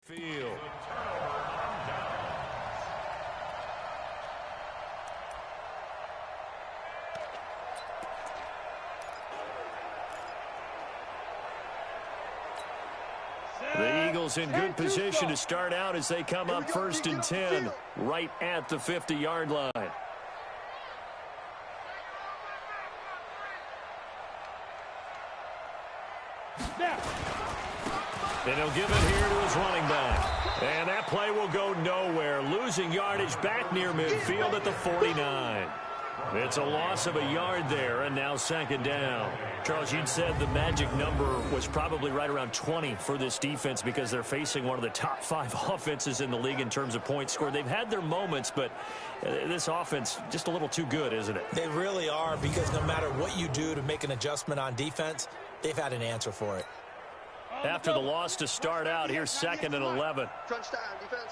Field. The Eagles in good position to start out as they come up 1st and 10 right at the 50-yard line. And he'll give it here to his running back. And that play will go nowhere, losing yardage back near midfield at the 49. It's a loss of a yard there, and now 2nd down. Charles, you'd said the magic number was probably right around 20 for this defense because they're facing one of the top 5 offenses in the league in terms of points scored. They've had their moments, but this offense just a little too good, isn't it? They really are, because no matter what you do to make an adjustment on defense, they've had an answer for it. After the loss to start out, here's 2nd and 11. Crunch time, defense.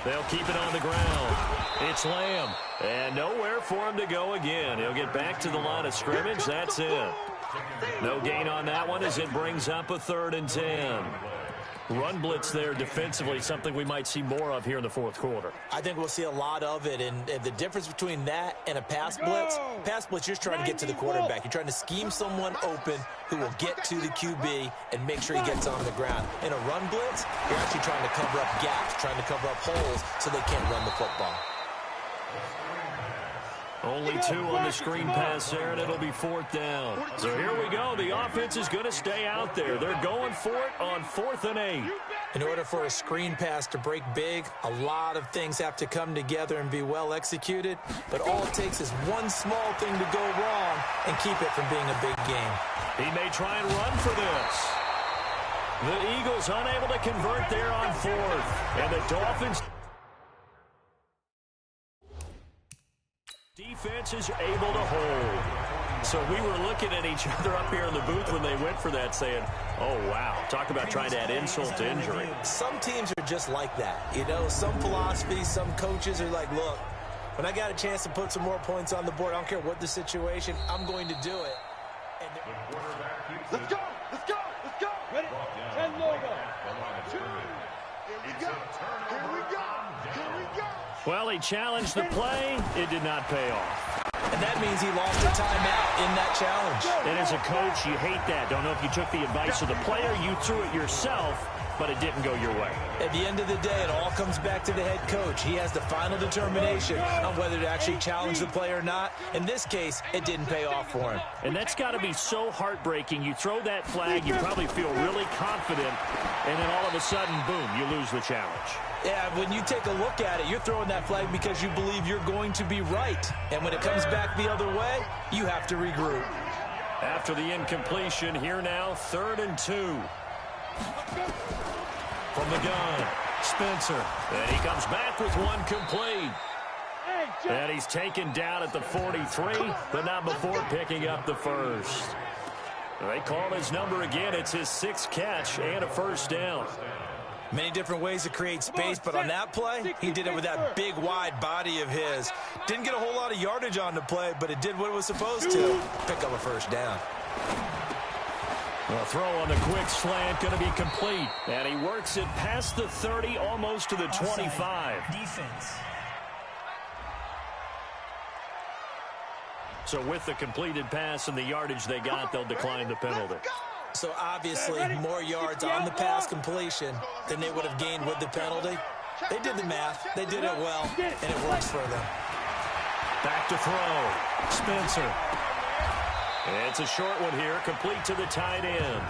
They'll keep it on the ground. It's Lamb. And nowhere for him to go again. He'll get back to the line of scrimmage. That's it. No gain on that one as it brings up a 3rd and 10. Run blitz there defensively, something we might see more of here in the 4th quarter. I think we'll see a lot of it, and the difference between that and a pass blitz, you're just trying to get to the quarterback. You're trying to scheme someone open who will get to the QB and make sure he gets on the ground. In a run blitz, you're actually trying to cover up gaps, trying to cover up holes so they can't run the football. Only 2 on the screen pass there, and it'll be 4th down. So here we go. The offense is going to stay out there. They're going for it on 4th and 8. In order for a screen pass to break big, a lot of things have to come together and be well executed. But all it takes is one small thing to go wrong and keep it from being a big game. He may try and run for this. The Eagles unable to convert there on 4th. And the Dolphins... defense is able to hold. So we were looking at each other up here in the booth when they went for that saying, oh, wow. Talk about trying to add insult to injury. Some teams are just like that. You know, some philosophies, some coaches are like, look, when I got a chance to put some more points on the board, I don't care what the situation, I'm going to do it. And let's go! Let's go! Let's go! Ready? 10 logo. 2. Here we go. Here we go. Here we go. Well, he challenged the play. It did not pay off. And that means he lost a timeout in that challenge. And as a coach, you hate that. Don't know if you took the advice of the player. You threw it yourself, but it didn't go your way. At the end of the day, it all comes back to the head coach. He has the final determination on whether to actually challenge the play or not. In this case, it didn't pay off for him. And that's got to be so heartbreaking. You throw that flag, you probably feel really confident, and then all of a sudden, boom, you lose the challenge. Yeah, when you take a look at it, you're throwing that flag because you believe you're going to be right. And when it comes back the other way, you have to regroup. After the incompletion, here now, 3rd and 2. From the gun, Spencer. And he comes back with one complete. And he's taken down at the 43, but not before picking up the first. They call his number again. It's his 6th catch and a first down. Many different ways to create space, but on that play, he did it with that big, wide body of his. Didn't get a whole lot of yardage on the play, but it did what it was supposed to. Pick up a first down. A throw on the quick slant, going to be complete. And he works it past the 30, almost to the 25. Defense. So with the completed pass and the yardage they got, they'll decline the penalty. So obviously, more yards on the pass completion than they would have gained with the penalty. They did the math. They did it well, and it works for them. Back to throw. Spencer. It's a short one here, complete to the tight end.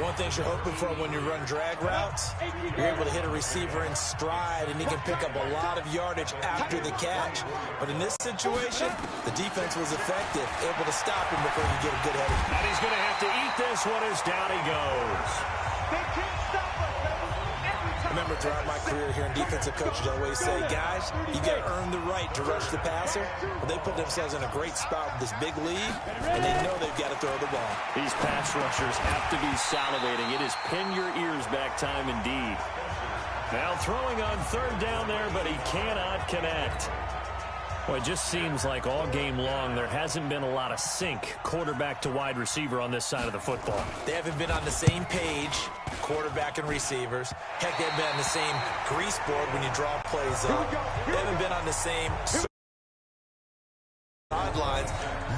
One thing you're hoping for when you run drag routes, you're able to hit a receiver in stride, and he can pick up a lot of yardage after the catch. But in this situation, the defense was effective, able to stop him before he get a good header. And he's going to have to eat this one as down he goes. They can't stop us, baby. Remember, throughout my career here in defensive coaches, I always say, guys, you got to earn the right to rush the passer. Well, they put themselves in a great spot with this big lead, and they know they've got to throw the ball. These pass rushers have to be salivating. It is pin your ears back time indeed. Now throwing on 3rd down there, but he cannot connect. Well, it just seems like all game long there hasn't been a lot of sync quarterback to wide receiver on this side of the football. They haven't been on the same page, quarterback and receivers. Heck, they haven't been on the same grease board when you draw plays up. They haven't been on the same sidelines.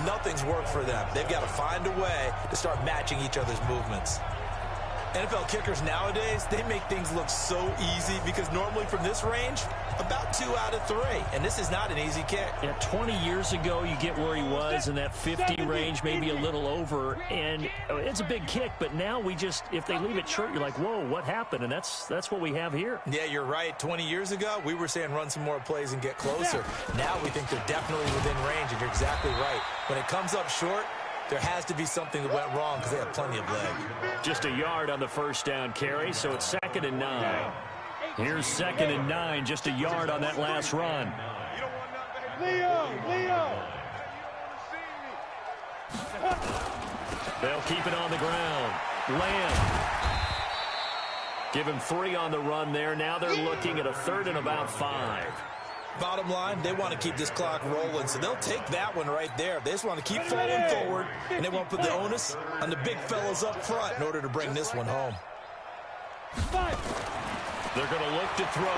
Nothing's worked for them. They've got to find a way to start matching each other's movements. NFL kickers nowadays, they make things look so easy because normally from this range, about 2 out of 3. And this is not an easy kick. Yeah, 20 years ago, you get where he was in that 50 range, maybe a little over. And it's a big kick, but now we just, if they leave it short, you're like, whoa, what happened? And that's what we have here. Yeah, you're right. 20 years ago, we were saying run some more plays and get closer. Now we think they're definitely within range, and you're exactly right. When it comes up short, there has to be something that went wrong because they have plenty of leg. Just a yard on the first down carry, so it's 2nd and 9. Here's 2nd and 9, just a yard on that last run. Leo! They'll keep it on the ground. Lamb. Give him 3 on the run there. Now they're looking at a 3rd and about 5. Bottom line, they want to keep this clock rolling, so they'll take that one right there. They just want to keep falling forward, and they won't put the onus on the big fellas up front in order to bring this one home. They're going to look to throw.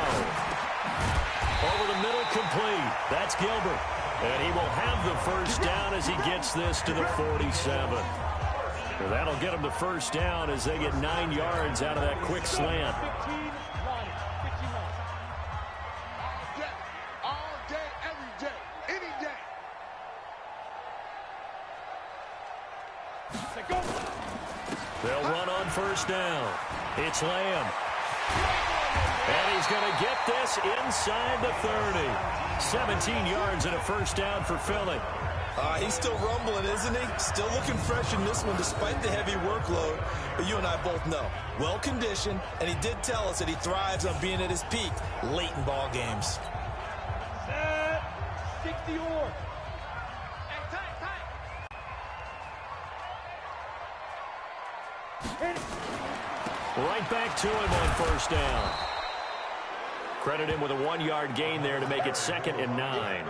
Over the middle, complete. That's Gilbert. And he will have the first down as he gets this to the 47. Well, that'll get them the first down as they get 9 yards out of that quick slant. All day, every day, any day. They'll run on first down. It's Lamb. And he's going to get this inside the 30. 17 yards and a first down for Philly. He's still rumbling, isn't he? Still looking fresh in this one despite the heavy workload. But you and I both know, well-conditioned, and he did tell us that he thrives on being at his peak late in ball games. Set, 60 or. Right back to him on first down. Credit him with a 1-yard gain there to make it 2nd and 9.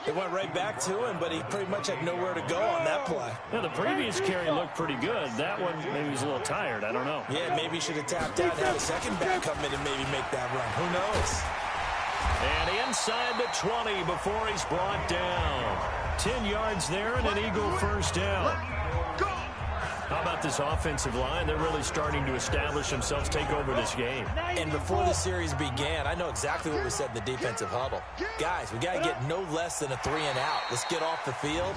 It went right back to him, but he pretty much had nowhere to go on that play. Yeah, the previous carry looked pretty good. That one, maybe he's a little tired. I don't know. Yeah, maybe he should have tapped out and had a second back come in and maybe make that run. Who knows? And inside the 20 before he's brought down. 10 yards there and an Eagle first down. How about this offensive line? They're really starting to establish themselves, take over this game. And before the series began, I know exactly what we said in the defensive huddle. Guys, we got to get no less than a 3 and out. Let's get off the field.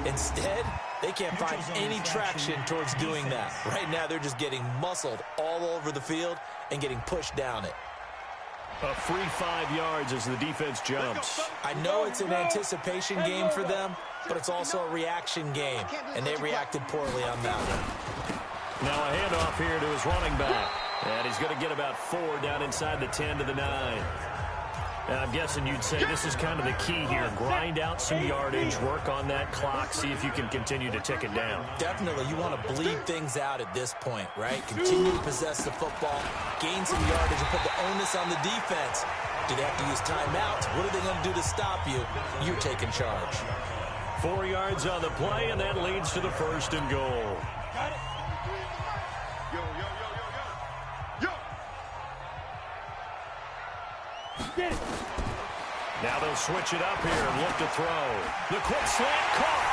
Instead, they can't find any traction towards doing that. Right now, they're just getting muscled all over the field and getting pushed down it. A free 5 yards as the defense jumps. I know it's an anticipation game for them, but it's also a reaction game, and they reacted poorly on that one. Now a handoff here to his running back. And he's going to get about 4 down inside the 10 to the 9. And I'm guessing you'd say this is kind of the key here. Grind out some yardage, work on that clock, see if you can continue to tick it down. Definitely, you want to bleed things out at this point, right? Continue to possess the football, gain some yardage, and put the onus on the defense. Do they have to use timeouts? What are they going to do to stop you? You're taking charge. 4 yards on the play, and that leads to the 1st and goal. Got it. Yo, yo, yo, yo, yo. Yo. Get it. Now they'll switch it up here and look to throw. The quick slant caught.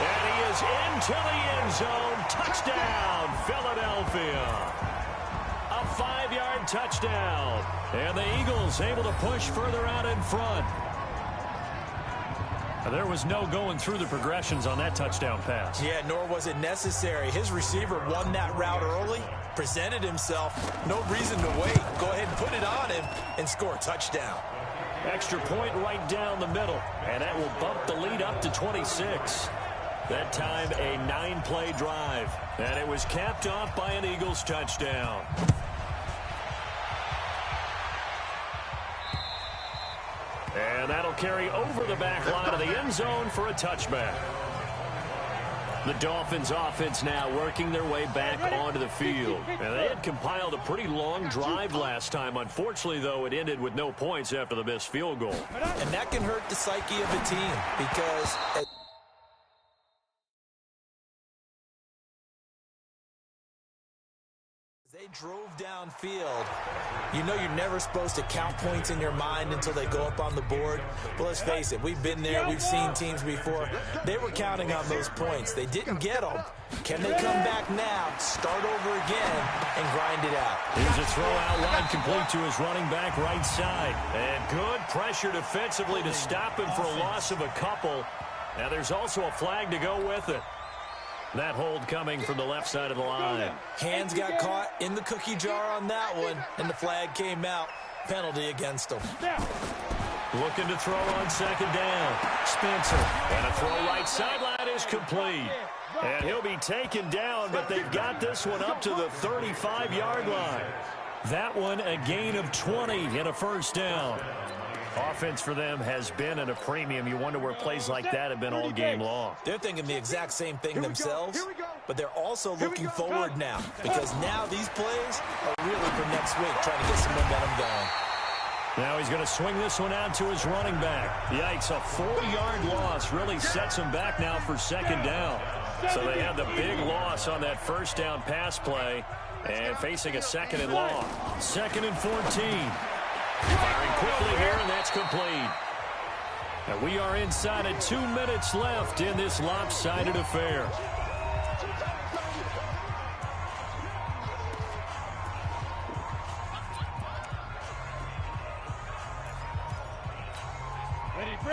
And he is into the end zone. Touchdown, Philadelphia. A 5-yard touchdown. And the Eagles able to push further out in front. There was no going through the progressions on that touchdown pass. Yeah, nor was it necessary. His receiver won that route early, presented himself. No reason to wait. Go ahead and put it on him and score a touchdown. Extra point right down the middle. And that will bump the lead up to 26. That time a 9-play drive. And it was capped off by an Eagles touchdown. And that'll carry over the back line of the end zone for a touchback. The Dolphins offense now working their way back onto the field. And they had compiled a pretty long drive last time. Unfortunately, though, it ended with no points after the missed field goal. And that can hurt the psyche of a team because they drove downfield. You know you're never supposed to count points in your mind until they go up on the board. But let's face it, we've been there. We've seen teams before. They were counting on those points. They didn't get them. Can they come back now, start over again, and grind it out? Here's a throw out line complete to his running back right side. And good pressure defensively to stop him for a loss of a couple. Now there's also a flag to go with it. That hold coming from the left side of the line. Hands got caught in the cookie jar on that one, and the flag came out. Penalty against them. Looking to throw on second down. Spencer. And a throw right sideline is complete. And he'll be taken down, but they've got this one up to the 35-yard line. That one a gain of 20 and a first down. Offense for them has been at a premium. You wonder where plays like that have been all game long. They're thinking the exact same thing themselves. but they're also looking forward now, because now these plays are really for next week, trying to get some momentum going. Now he's going to swing this one out to his running back. Yikes, a 4-yard loss really sets him back now for second down. So they had the big loss on that first down pass play and facing a second and long. 2nd and 14. Firing quickly here, and that's complete. And we are inside of 2 minutes left in this lopsided affair.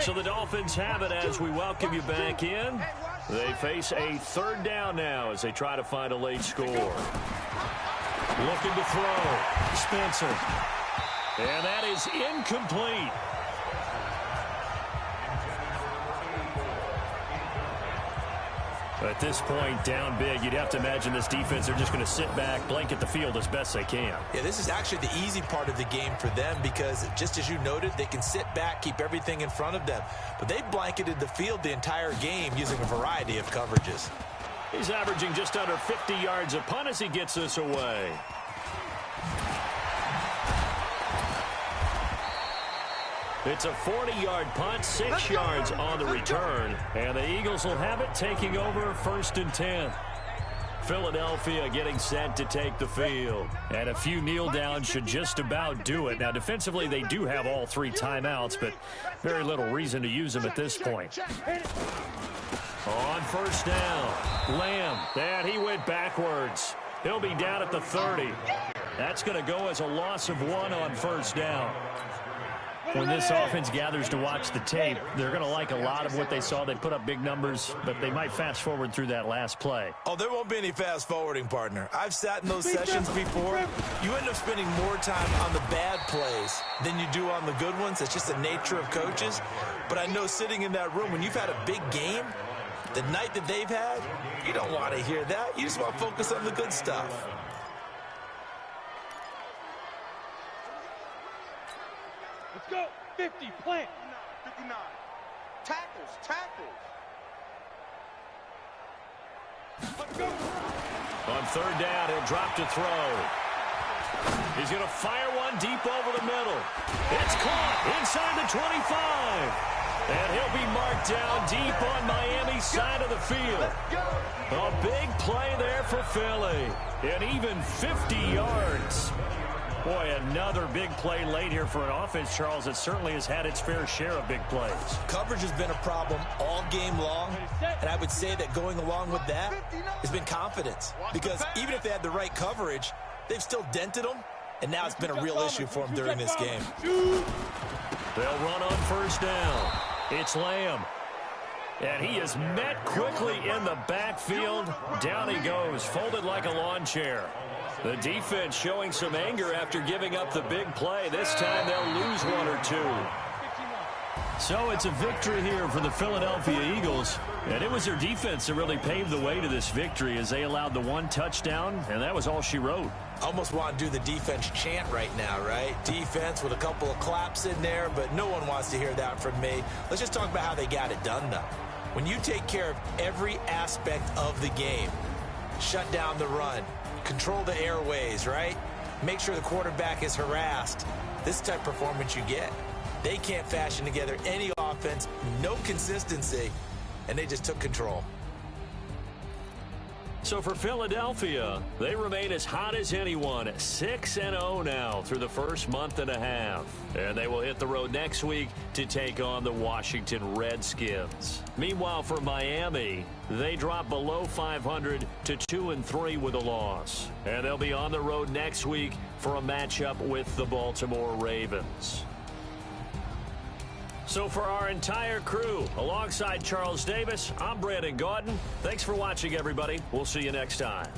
So the Dolphins have it as we welcome you back in. They face a 3rd down now as they try to find a late score. Looking to throw. Spencer. And that is incomplete. At this point, down big, you'd have to imagine this defense, they're just going to sit back, blanket the field as best they can. Yeah, this is actually the easy part of the game for them because, just as you noted, they can sit back, keep everything in front of them. But they've blanketed the field the entire game using a variety of coverages. He's averaging just under 50 yards a punt as he gets this away. It's a 40-yard punt, 6 yards on the return. And the Eagles will have it, taking over 1st and 10. Philadelphia getting set to take the field. And a few kneel downs should just about do it. Now, defensively, they do have all 3 timeouts, but very little reason to use them at this point. On 1st down, Lamb. And he went backwards. He'll be down at the 30. That's going to go as a loss of 1 on 1st down. When this offense gathers to watch the tape, they're going to like a lot of what they saw. They put up big numbers, but they might fast forward through that last play. Oh, there won't be any fast forwarding, partner. I've sat in those sessions before. You end up spending more time on the bad plays than you do on the good ones. It's just the nature of coaches. But I know sitting in that room, when you've had a big game, the night that they've had, you don't want to hear that. You just want to focus on the good stuff. Let's go. 50, plant. 59. Tackles. Let's go. On 3rd down, he'll drop to throw. He's going to fire one deep over the middle. It's caught inside the 25. And he'll be marked down deep on Miami's side of the field. A big play there for Philly. And even 50 yards. Boy, another big play late here for an offense, Charles, that certainly has had its fair share of big plays. Coverage has been a problem all game long, and I would say that going along with that has been confidence. Because even if they had the right coverage, they've still dented them, and now it's been a real issue for them during this game. They'll run on 1st down. It's Lamb. And he is met quickly in the backfield. Down he goes, folded like a lawn chair. The defense showing some anger after giving up the big play. This time they'll lose 1 or 2. So it's a victory here for the Philadelphia Eagles. And it was their defense that really paved the way to this victory as they allowed the 1 touchdown, and that was all she wrote. Almost want to do the defense chant right now, right? Defense with a couple of claps in there, but no one wants to hear that from me. Let's just talk about how they got it done, though. When you take care of every aspect of the game, shut down the run, control the airways, right? Make sure the quarterback is harassed. This type of performance you get. They can't fashion together any offense, no consistency, and they just took control. So for Philadelphia, they remain as hot as anyone, 6-0 now through the first month and a half. And they will hit the road next week to take on the Washington Redskins. Meanwhile, for Miami, they drop below 500 to 2-3 with a loss. And they'll be on the road next week for a matchup with the Baltimore Ravens. So for our entire crew, alongside Charles Davis, I'm Brandon Gaudin. Thanks for watching, everybody. We'll see you next time.